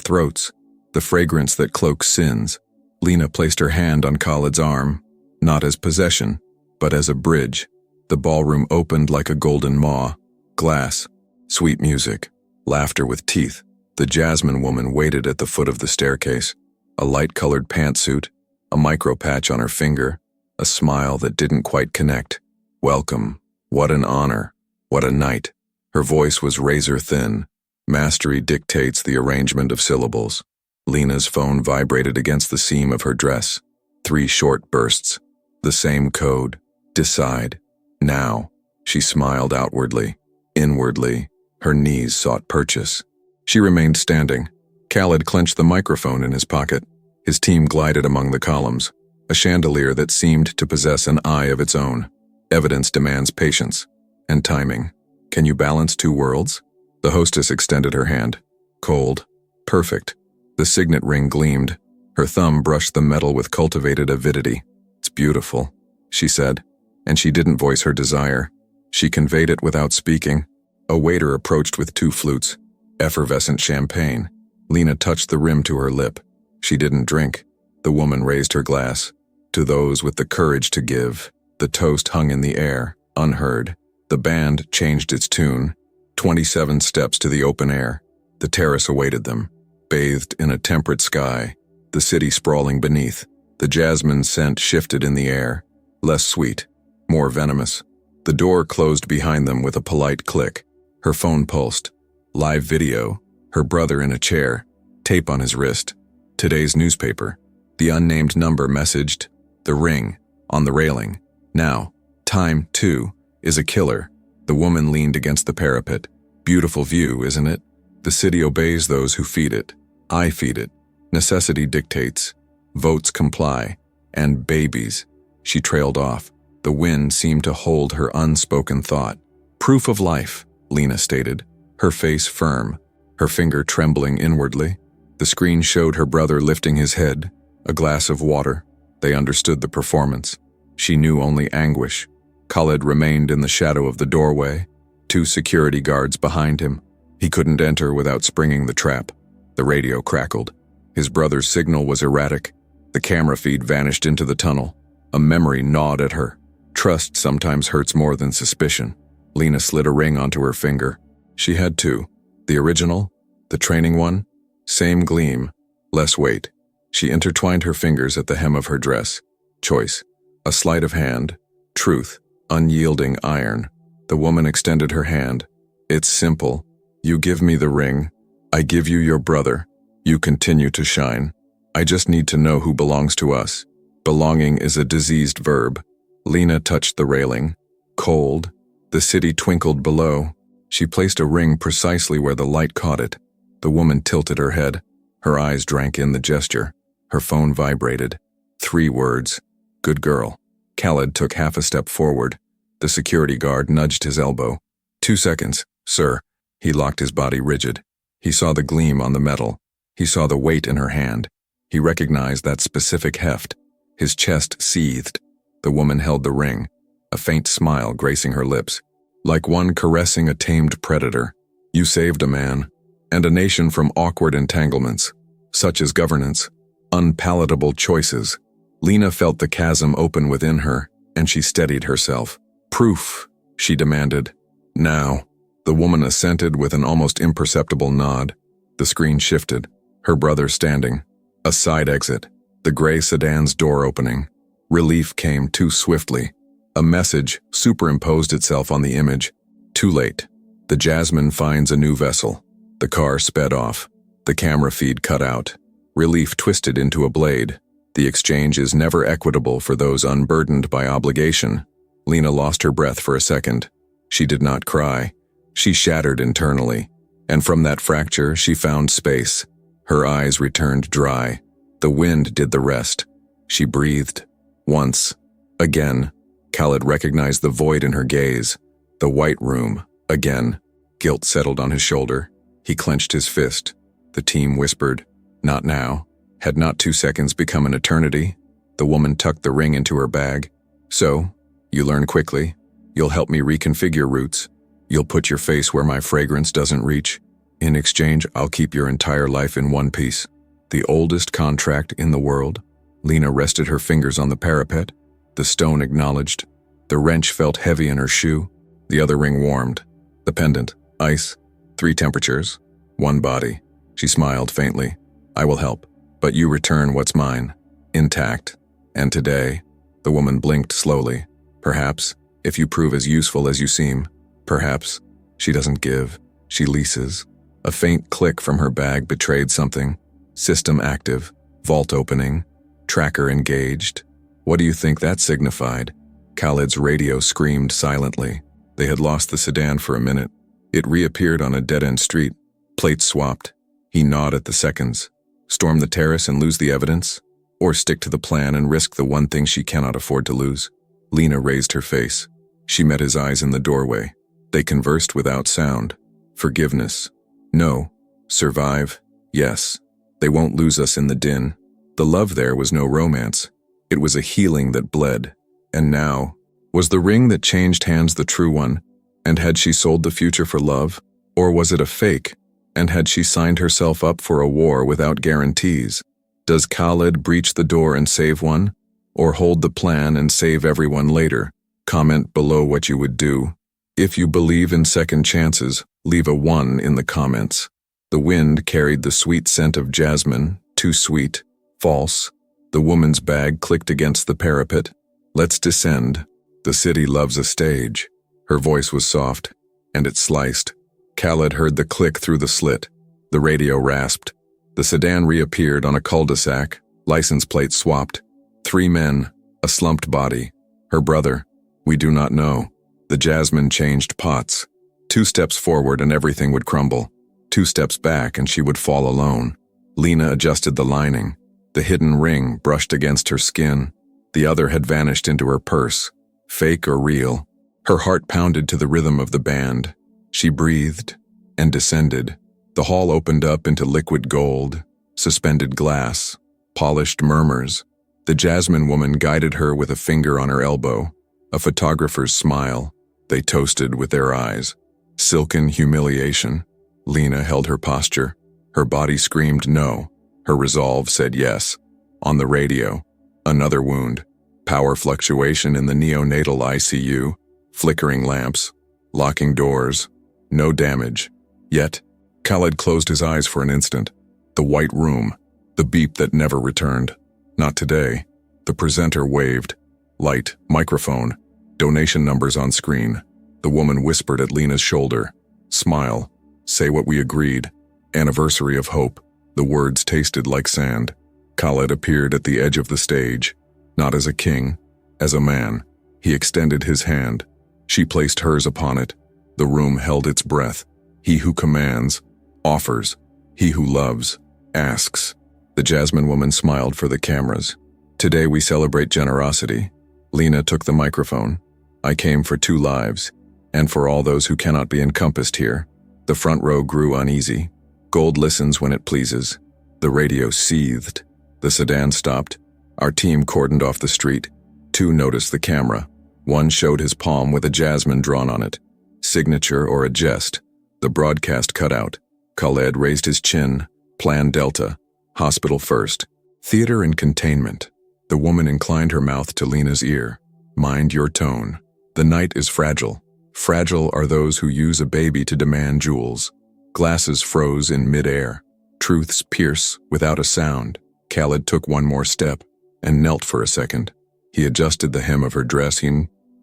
throats, the fragrance that cloaks sins. Lena placed her hand on Khalid's arm, not as possession, but as a bridge. The ballroom opened like a golden maw. Glass, sweet music, laughter with teeth. The Jasmine woman waited at the foot of the staircase, a light-colored pantsuit, a micro-patch on her finger, a smile that didn't quite connect. Welcome. What an honor. What a night. Her voice was razor-thin. Mastery dictates the arrangement of syllables. Lena's phone vibrated against the seam of her dress. 3 short bursts. The same code. Decide. Now. She smiled outwardly. Inwardly, her knees sought purchase. She remained standing. Khalid clenched the microphone in his pocket. His team glided among the columns, a chandelier that seemed to possess an eye of its own. Evidence demands patience and timing. Can you balance 2 worlds? The hostess extended her hand. Cold. Perfect. The signet ring gleamed. Her thumb brushed the metal with cultivated avidity. It's beautiful, she said, and she didn't voice her desire. She conveyed it without speaking. A waiter approached with 2 flutes, effervescent champagne. Lena touched the rim to her lip. She didn't drink. The woman raised her glass. To those with the courage to give. The toast hung in the air, unheard. The band changed its tune. 27 steps to the open air. The terrace awaited them, bathed in a temperate sky, the city sprawling beneath. The jasmine scent shifted in the air, less sweet, more venomous. The door closed behind them with a polite click. Her phone pulsed. Live video. Her brother in a chair, tape on his wrist. Today's newspaper. The unnamed number messaged, "The ring, on the railing. Now, time, too, is a killer." The woman leaned against the parapet. Beautiful view, isn't it? The city obeys those who feed it. I feed it. Necessity dictates. Votes comply. And babies. She trailed off. The wind seemed to hold her unspoken thought. Proof of life, Lena stated, her face firm, her finger trembling inwardly. The screen showed her brother lifting his head, a glass of water. They understood the performance. She knew only anguish. Khalid remained in the shadow of the doorway, 2 security guards behind him. He couldn't enter without springing the trap. The radio crackled. His brother's signal was erratic. The camera feed vanished into the tunnel. A memory gnawed at her. Trust sometimes hurts more than suspicion. Lena slid a ring onto her finger. She had 2. The original, the training one, same gleam, less weight. She intertwined her fingers at the hem of her dress. Choice. A sleight of hand. Truth. Unyielding iron. The woman extended her hand. It's simple. You give me the ring. I give you your brother. You continue to shine. I just need to know who belongs to us. Belonging is a diseased verb. Lena touched the railing. Cold. The city twinkled below. She placed a ring precisely where the light caught it. The woman tilted her head. Her eyes drank in the gesture. Her phone vibrated. 3 words. Good girl. Khalid took half a step forward. The security guard nudged his elbow. 2 seconds, sir. He locked his body rigid. He saw the gleam on the metal. He saw the weight in her hand. He recognized that specific heft. His chest seethed. The woman held the ring, a faint smile gracing her lips. Like one caressing a tamed predator. You saved a man, and a nation from awkward entanglements, such as governance, unpalatable choices. Lena felt the chasm open within her, and she steadied herself. Proof, she demanded. Now. The woman assented with an almost imperceptible nod. The screen shifted, her brother standing. A side exit, the gray sedan's door opening. Relief came too swiftly. A message superimposed itself on the image. Too late. The Jasmine finds a new vessel. The car sped off. The camera feed cut out. Relief twisted into a blade. The exchange is never equitable for those unburdened by obligation. Lena lost her breath for a second. She did not cry. She shattered internally, and from that fracture she found space. Her eyes returned dry. The wind did the rest. She breathed. Once. Again. Khalid recognized the void in her gaze. The white room. Again. Guilt settled on his shoulder. He clenched his fist. The team whispered, "Not now." Had not 2 seconds become an eternity? The woman tucked the ring into her bag. So, You learn quickly. You'll help me reconfigure routes. You'll put your face where my fragrance doesn't reach. In exchange, I'll keep your entire life in one piece. The oldest contract in the world. Lena rested her fingers on the parapet. The stone acknowledged. The wrench felt heavy in her shoe. The other ring warmed. The pendant, ice, 3 temperatures, 1 body. She smiled faintly. I will help, but you return what's mine, intact. And today, the woman blinked slowly. Perhaps, if you prove as useful as you seem. Perhaps. She doesn't give, she leases. A faint click from her bag betrayed something. System active, vault opening, tracker engaged. What do you think that signified? Khalid's radio screamed silently. They had lost the sedan for a minute. It reappeared on a dead-end street. Plates swapped. He gnawed at the seconds. Storm the terrace and lose the evidence? Or stick to the plan and risk the one thing she cannot afford to lose? Lena raised her face. She met his eyes in the doorway. They conversed without sound. Forgiveness. No. Survive. Yes. They won't lose us in the din. The love there was no romance. It was a healing that bled. And now, was the ring that changed hands the true one? And had she sold the future for love? Or was it a fake? And had she signed herself up for a war without guarantees? Does Khalid breach the door and save one? Or hold the plan and save everyone later? Comment below what you would do. If you believe in second chances, leave a 1 in the comments. The wind carried the sweet scent of jasmine, too sweet, false. The woman's bag clicked against the parapet. Let's descend. The city loves a stage. Her voice was soft, and it sliced. Khalid heard the click through the slit. The radio rasped. The sedan reappeared on a cul-de-sac, license plate swapped. 3 men, a slumped body. Her brother. We do not know. The jasmine changed pots. 2 steps forward and everything would crumble. 2 steps back and she would fall alone. Lena adjusted the lining. The hidden ring brushed against her skin. The other had vanished into her purse. Fake or real? Her heart pounded to the rhythm of the band. She breathed and descended. The hall opened up into liquid gold, suspended glass, polished murmurs. The jasmine woman guided her with a finger on her elbow. A photographer's smile. They toasted with their eyes. Silken humiliation. Lena held her posture. Her body screamed no. Her resolve said yes. On the radio, another wound. Power fluctuation in the neonatal ICU. Flickering lamps. Locking doors. No damage. Yet, Khalid closed his eyes for an instant. The white room. The beep that never returned. Not today. The presenter waved. Light, microphone. Donation numbers on screen. The woman whispered at Lena's shoulder. Smile. Say what we agreed. Anniversary of hope. The words tasted like sand. Khalid appeared at the edge of the stage. Not as a king. As a man. He extended his hand. She placed hers upon it. The room held its breath. He who commands, offers. He who loves, asks. The jasmine woman smiled for the cameras. Today we celebrate generosity. Lena took the microphone. I came for 2 lives, and for all those who cannot be encompassed here. The front row grew uneasy. Gold listens when it pleases. The radio seethed. The sedan stopped. Our team cordoned off the street. 2 noticed the camera. 1 showed his palm with a jasmine drawn on it. Signature or a jest. The broadcast cut out. Khaled raised his chin. Plan Delta. Hospital first. Theater and containment. The woman inclined her mouth to Lena's ear. Mind your tone. The night is fragile. Fragile are those who use a baby to demand jewels. Glasses froze in mid-air. Truths pierce without a sound. Khalid took 1 more step and knelt for a second. He adjusted the hem of her dress,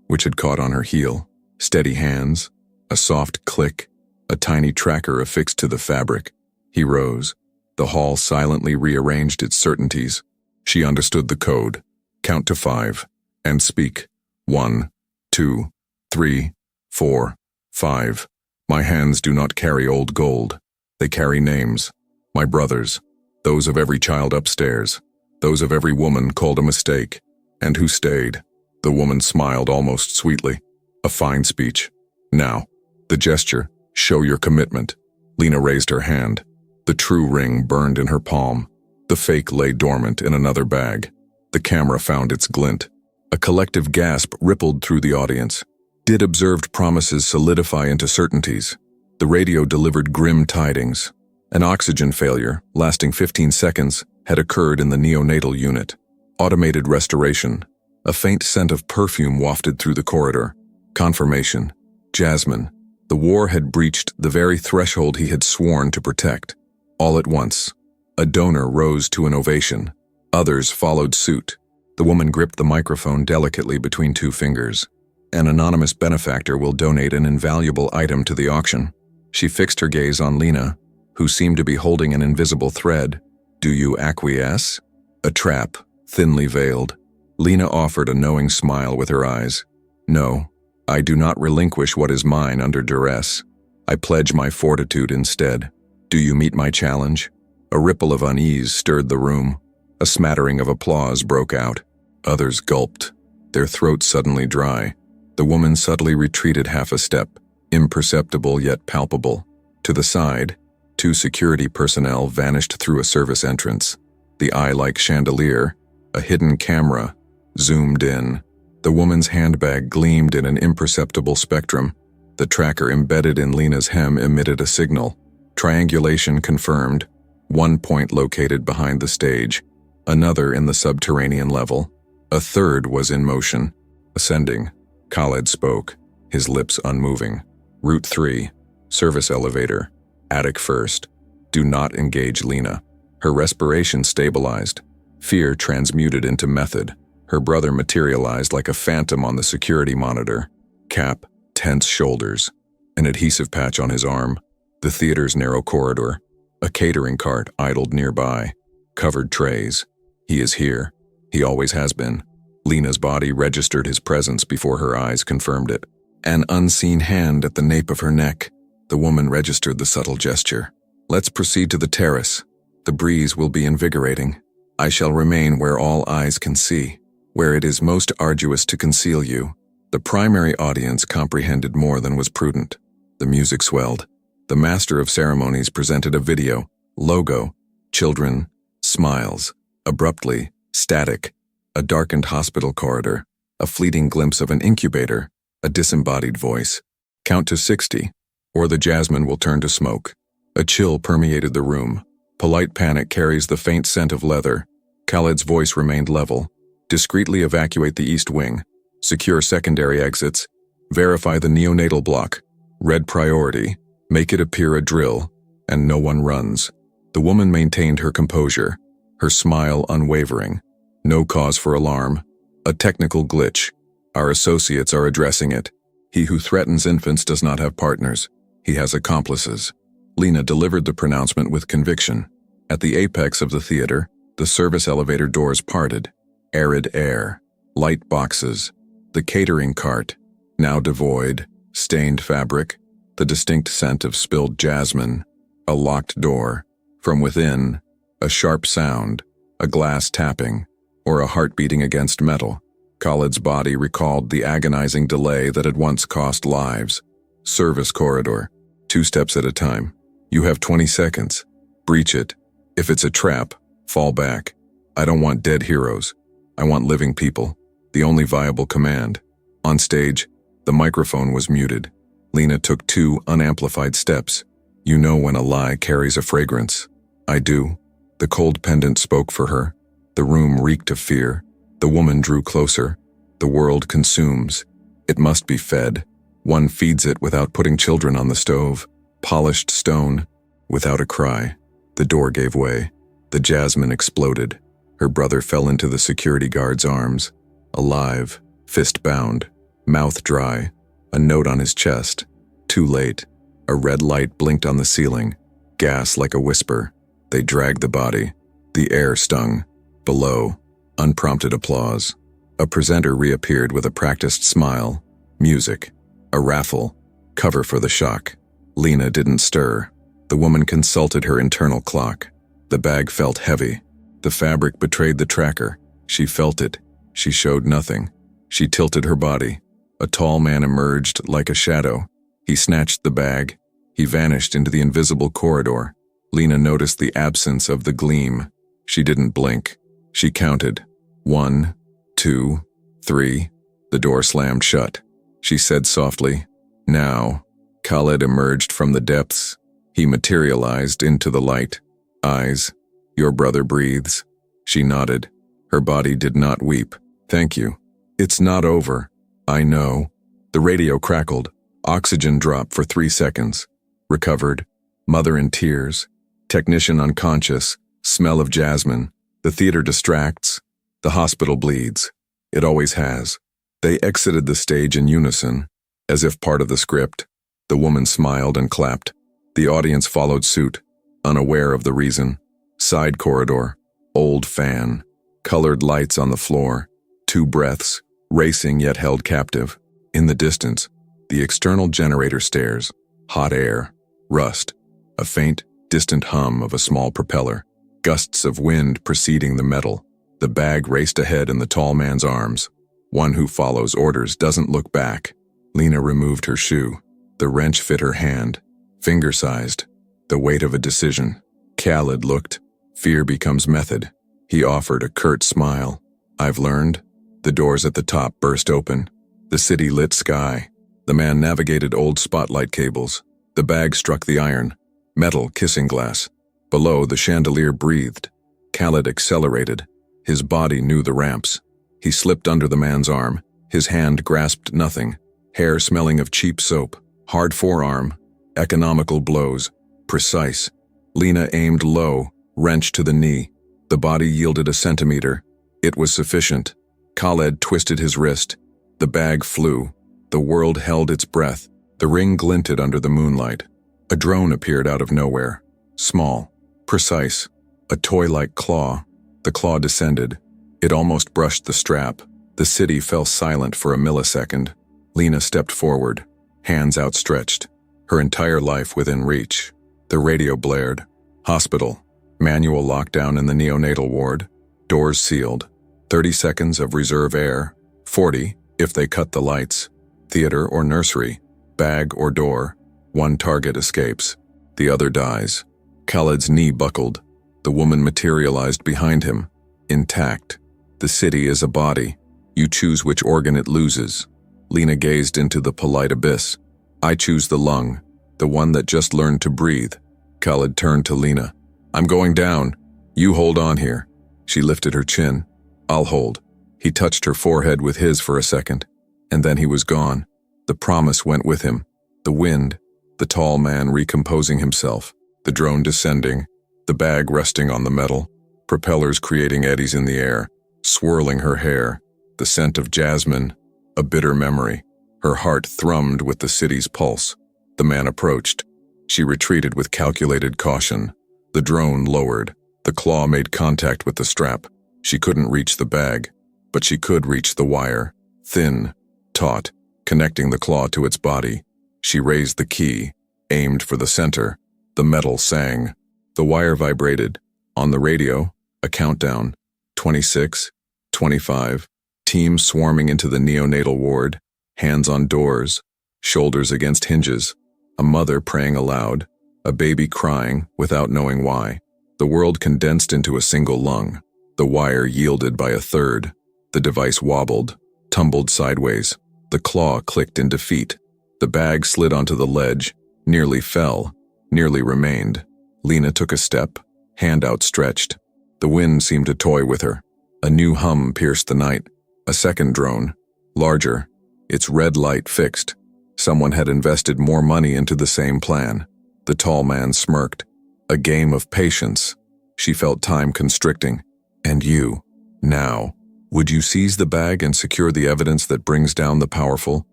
which had caught on her heel. Steady hands. A soft click. A tiny tracker affixed to the fabric. He rose. The hall silently rearranged its certainties. She understood the code. Count to 5 and speak. 1, 2, 3, 4, 5. My hands do not carry old gold. They carry names. My brothers. Those of every child upstairs. Those of every woman called a mistake. And who stayed. The woman smiled almost sweetly. A fine speech. Now. The gesture. Show your commitment. Lena raised her hand. The true ring burned in her palm. The fake lay dormant in another bag. The camera found its glint. A collective gasp rippled through the audience. Did observed promises solidify into certainties? The radio delivered grim tidings. An oxygen failure, lasting 15 seconds, had occurred in the neonatal unit. Automated restoration. A faint scent of perfume wafted through the corridor. Confirmation. Jasmine. The war had breached the very threshold he had sworn to protect. All at once, a donor rose to an ovation. Others followed suit. The woman gripped the microphone delicately between two fingers. An anonymous benefactor will donate an invaluable item to the auction. She fixed her gaze on Lena, who seemed to be holding an invisible thread. Do you acquiesce? A trap, thinly veiled. Lena offered a knowing smile with her eyes. No, I do not relinquish what is mine under duress. I pledge my fortitude instead. Do you meet my challenge? A ripple of unease stirred the room. A smattering of applause broke out. Others gulped, their throats suddenly dry. The woman subtly retreated half a step, imperceptible yet palpable. To the side, two security personnel vanished through a service entrance. The eye-like chandelier, a hidden camera, zoomed in. The woman's handbag gleamed in an imperceptible spectrum. The tracker embedded in Lena's hem emitted a signal. Triangulation confirmed. One point located behind the stage. Another in the subterranean level. A third was in motion. Ascending. Khaled spoke, his lips unmoving. Route 3. Service elevator. Attic first. Do not engage Lena. Her respiration stabilized. Fear transmuted into method. Her brother materialized like a phantom on the security monitor. Cap, tense shoulders. An adhesive patch on his arm. The theater's narrow corridor. A catering cart idled nearby. Covered trays. He is here. He always has been. Lena's body registered his presence before her eyes confirmed it. An unseen hand at the nape of her neck. The woman registered the subtle gesture. Let's proceed to the terrace. The breeze will be invigorating. I shall remain where all eyes can see, where it is most arduous to conceal you. The primary audience comprehended more than was prudent. The music swelled. The master of ceremonies presented a video, logo, children, smiles. Abruptly, static, a darkened hospital corridor, a fleeting glimpse of an incubator, a disembodied voice. Count to 60, or the jasmine will turn to smoke. A chill permeated the room. Polite panic carries the faint scent of leather. Khaled's voice remained level. Discreetly evacuate the east wing. Secure secondary exits. Verify the neonatal block. Red priority. Make it appear a drill. And no one runs. The woman maintained her composure. Her smile unwavering. No cause for alarm. A technical glitch. Our associates are addressing it. He who threatens infants does not have partners. He has accomplices. Lena delivered the pronouncement with conviction. At the apex of the theater, the service elevator doors parted. Arid air. Light boxes. The catering cart. Now devoid. Stained fabric. The distinct scent of spilled jasmine. A locked door. From within, a sharp sound, a glass tapping, or a heart beating against metal. Khaled's body recalled the agonizing delay that had once cost lives. Service corridor. 2 steps at a time. You have 20 seconds. Breach it. If it's a trap, fall back. I don't want dead heroes. I want living people. The only viable command. On stage, the microphone was muted. Lena took 2 unamplified steps. You know when a lie carries a fragrance. I do. The cold pendant spoke for her. The room reeked of fear. The woman drew closer. The world consumes. It must be fed. One feeds it without putting children on the stove. Polished stone. Without a cry. The door gave way. The jasmine exploded. Her brother fell into the security guard's arms. Alive. Fist bound. Mouth dry. A note on his chest. Too late. A red light blinked on the ceiling. Gas like a whisper. They dragged the body. The air stung. Below, unprompted applause. A presenter reappeared with a practiced smile. Music. A raffle. Cover for the shock. Lena didn't stir. The woman consulted her internal clock. The bag felt heavy. The fabric betrayed the tracker. She felt it. She showed nothing. She tilted her body. A tall man emerged like a shadow. He snatched the bag. He vanished into the invisible corridor. Lena noticed the absence of the gleam. She didn't blink. She counted. 1, 2, 3. The door slammed shut. She said softly, "Now." Khaled emerged from the depths. He materialized into the light. "Eyes, your brother breathes." She nodded. Her body did not weep. "Thank you. It's not over." "I know." The radio crackled. Oxygen dropped for 3 seconds. Recovered. Mother in tears. Technician unconscious. Smell of jasmine. The theater distracts. The hospital bleeds. It always has. They exited the stage in unison, as if part of the script. The woman smiled and clapped. The audience followed suit, unaware of the reason. Side corridor. Old fan. Colored lights on the floor. 2 breaths, racing yet held captive. In the distance, the external generator stares. Hot air. Rust. A faint, distant hum of a small propeller. Gusts of wind preceding the metal. The bag raced ahead in the tall man's arms. One who follows orders doesn't look back. Lena removed her shoe. The wrench fit her hand. Finger-sized. The weight of a decision. Khaled looked. Fear becomes method. He offered a curt smile. "I've learned." The doors at the top burst open. The city-lit sky. The man navigated old spotlight cables. The bag struck the iron. Metal kissing glass. Below, the chandelier breathed. Khaled accelerated. His body knew the ramps. He slipped under the man's arm. His hand grasped nothing. Hair smelling of cheap soap. Hard forearm. Economical blows. Precise. Lena aimed low, wrench to the knee. The body yielded a centimeter. It was sufficient. Khaled twisted his wrist. The bag flew. The world held its breath. The ring glinted under the moonlight. A drone appeared out of nowhere. Small. Precise. A toy-like claw. The claw descended. It almost brushed the strap. The city fell silent for a millisecond. Lena stepped forward, hands outstretched, her entire life within reach. The radio blared. Hospital. Manual lockdown in the neonatal ward. Doors sealed. 30 seconds of reserve air. 40 if they cut the lights. Theater or nursery. Bag or door. One target escapes. The other dies. Khaled's knee buckled. The woman materialized behind him. Intact. The city is a body. You choose which organ it loses. Lena gazed into the polite abyss. "I choose the lung, the one that just learned to breathe." Khaled turned to Lena. "I'm going down. You hold on here." She lifted her chin. "I'll hold." He touched her forehead with his for a second, and then he was gone. The promise went with him. The wind, the tall man recomposing himself, the drone descending, the bag resting on the metal, propellers creating eddies in the air, swirling her hair, the scent of jasmine, a bitter memory. Her heart thrummed with the city's pulse. The man approached. She retreated with calculated caution. The drone lowered. The claw made contact with the strap. She couldn't reach the bag, but she could reach the wire, thin, taut, connecting the claw to its body. She raised the key, aimed for the center. The metal sang. The wire vibrated. On the radio, a countdown. 26, 25, team swarming into the neonatal ward, hands on doors, shoulders against hinges, a mother praying aloud, a baby crying without knowing why. The world condensed into a single lung. The wire yielded by a third. The device wobbled, tumbled sideways. The claw clicked in defeat. The bag slid onto the ledge, nearly fell, nearly remained. Lena took a step, hand outstretched. The wind seemed to toy with her. A new hum pierced the night. A second drone, larger, its red light fixed. Someone had invested more money into the same plan. The tall man smirked. A game of patience. She felt time constricting. And you, now, would you seize the bag and secure the evidence that brings down the powerful,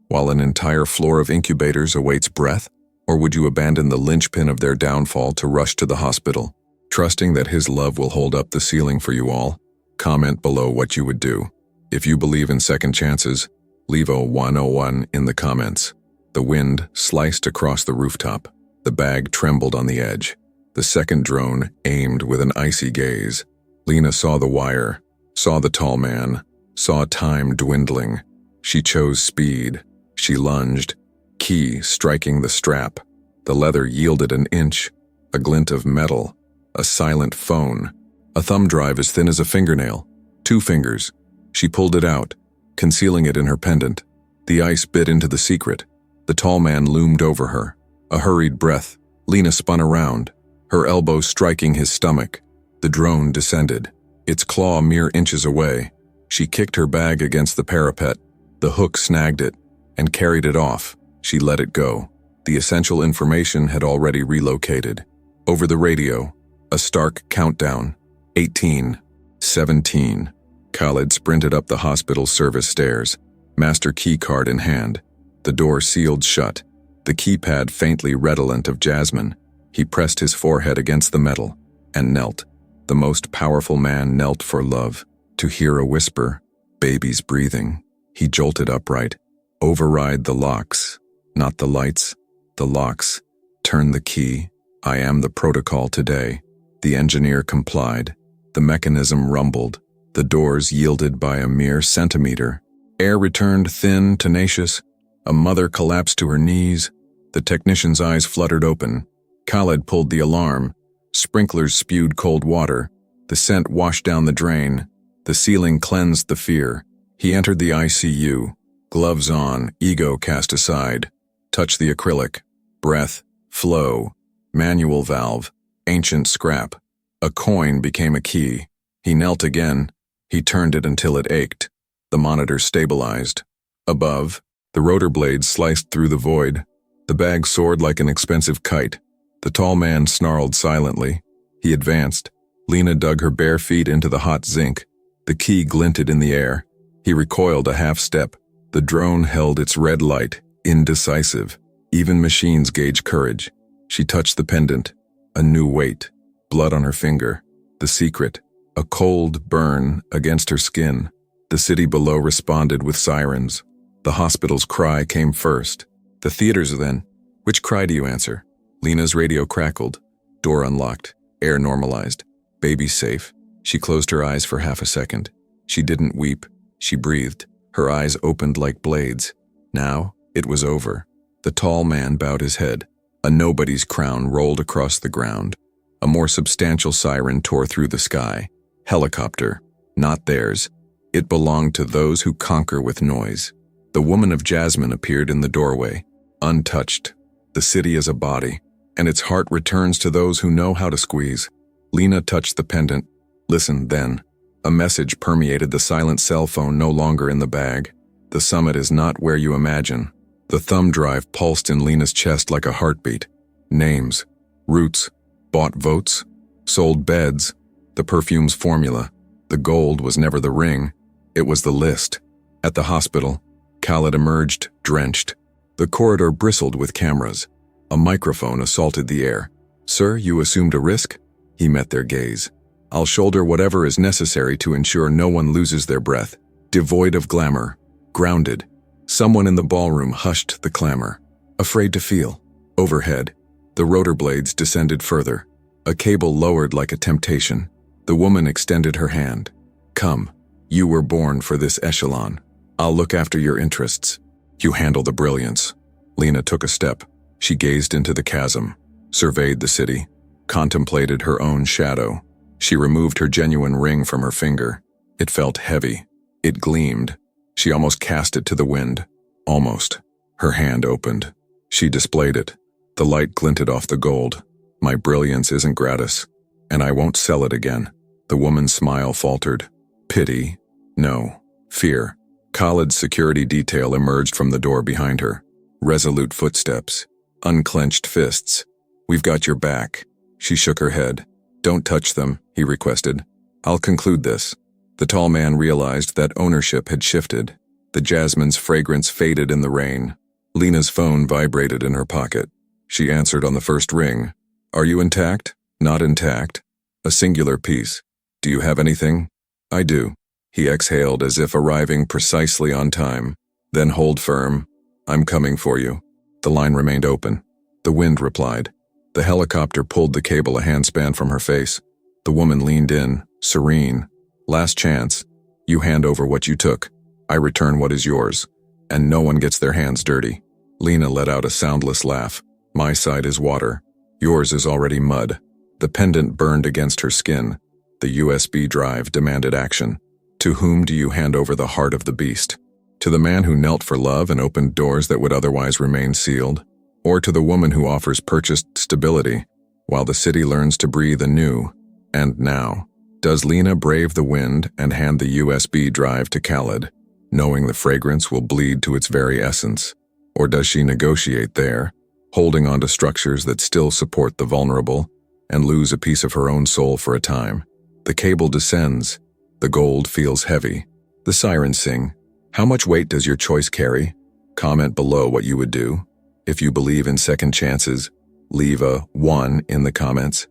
while an entire floor of incubators awaits breath? Or would you abandon the linchpin of their downfall to rush to the hospital, trusting that his love will hold up the ceiling for you all? Comment below what you would do. If you believe in second chances, leave a 101 in the comments. The wind sliced across the rooftop. The bag trembled on the edge. The second drone aimed with an icy gaze. Lena saw the wire, saw the tall man, saw time dwindling. She chose speed. She lunged, key striking the strap. The leather yielded an inch, a glint of metal, a silent phone, a thumb drive as thin as a fingernail, 2 fingers. She pulled it out, concealing it in her pendant. The ice bit into the secret. The tall man loomed over her. A hurried breath. Lena spun around, her elbow striking his stomach. The drone descended, its claw mere inches away. She kicked her bag against the parapet. The hook snagged it and carried it off. She let it go. The essential information had already relocated. Over the radio, a stark countdown. 18, 17. Khalid sprinted up the hospital service stairs, master keycard in hand. The door sealed shut, the keypad faintly redolent of jasmine. He pressed his forehead against the metal and knelt. The most powerful man knelt for love. To hear a whisper, baby's breathing. He jolted upright. Override the locks, not the lights, the locks. Turn the key. I am the protocol today. The engineer complied. The mechanism rumbled. The doors yielded by a mere centimeter. Air returned thin, tenacious. A mother collapsed to her knees. The technician's eyes fluttered open. Khalid pulled the alarm. Sprinklers spewed cold water. The scent washed down the drain. The ceiling cleansed the fear. He entered the ICU. Gloves on, ego cast aside. Touch the acrylic. Breath, flow. Manual valve, ancient scrap. A coin became a key. He knelt again. He turned it until it ached. The monitor stabilized. Above, the rotor blades sliced through the void. The bag soared like an expensive kite. The tall man snarled silently. He advanced. Lena dug her bare feet into the hot zinc. The key glinted in the air. He recoiled a half step. The drone held its red light, indecisive. Even machines gauge courage. She touched the pendant. A new weight. Blood on her finger. The secret. A cold burn against her skin. The city below responded with sirens. The hospital's cry came first. The theaters then. Which cry do you answer? Lena's radio crackled. Door unlocked. Air normalized. Baby safe. She closed her eyes for half a second. She didn't weep. She breathed. Her eyes opened like blades. Now, it was over. The tall man bowed his head. A nobody's crown rolled across the ground. A more substantial siren tore through the sky. Helicopter. Not theirs. It belonged to those who conquer with noise. The woman of jasmine appeared in the doorway, untouched. The city is a body, and its heart returns to those who know how to squeeze. Lena touched the pendant. Listen, then. A message permeated the silent cell phone no longer in the bag. The summit is not where you imagine. The thumb drive pulsed in Lena's chest like a heartbeat. Names, routes, bought votes, sold beds, the perfume's formula. The gold was never the ring. It was the list. At the hospital, Khalid emerged, drenched. The corridor bristled with cameras. A microphone assaulted the air. Sir, you assumed a risk? He met their gaze. I'll shoulder whatever is necessary to ensure no one loses their breath. Devoid of glamour. Grounded. Someone in the ballroom hushed the clamor. Afraid to feel. Overhead, the rotor blades descended further. A cable lowered like a temptation. The woman extended her hand. Come. You were born for this echelon. I'll look after your interests. You handle the brilliance. Lena took a step. She gazed into the chasm, surveyed the city, contemplated her own shadow. She removed her genuine ring from her finger. It felt heavy. It gleamed. She almost cast it to the wind. Almost. Her hand opened. She displayed it. The light glinted off the gold. My brilliance isn't gratis, and I won't sell it again. The woman's smile faltered. Pity? No. Fear. Khalid's security detail emerged from the door behind her. Resolute footsteps. Unclenched fists. We've got your back. She shook her head. Don't touch them, he requested. I'll conclude this. The tall man realized that ownership had shifted. The jasmine's fragrance faded in the rain. Lena's phone vibrated in her pocket. She answered on the first ring. Are you intact? Not intact. A singular piece. Do you have anything? I do. He exhaled as if arriving precisely on time. Then hold firm. I'm coming for you. The line remained open. The wind replied. The helicopter pulled the cable a handspan from her face. The woman leaned in, serene. Last chance. You hand over what you took. I return what is yours. And no one gets their hands dirty. Lena let out a soundless laugh. My side is water. Yours is already mud. The pendant burned against her skin. The USB drive demanded action. To whom do you hand over the heart of the beast? To the man who knelt for love and opened doors that would otherwise remain sealed? Or to the woman who offers purchased stability while the city learns to breathe anew? And now, does Lena brave the wind and hand the USB drive to Khaled, knowing the fragrance will bleed to its very essence? Or does she negotiate there, holding on to structures that still support the vulnerable, and lose a piece of her own soul for a time? The cable descends. The gold feels heavy. The sirens sing. How much weight does your choice carry? Comment below what you would do. If you believe in second chances, leave a 1 in the comments.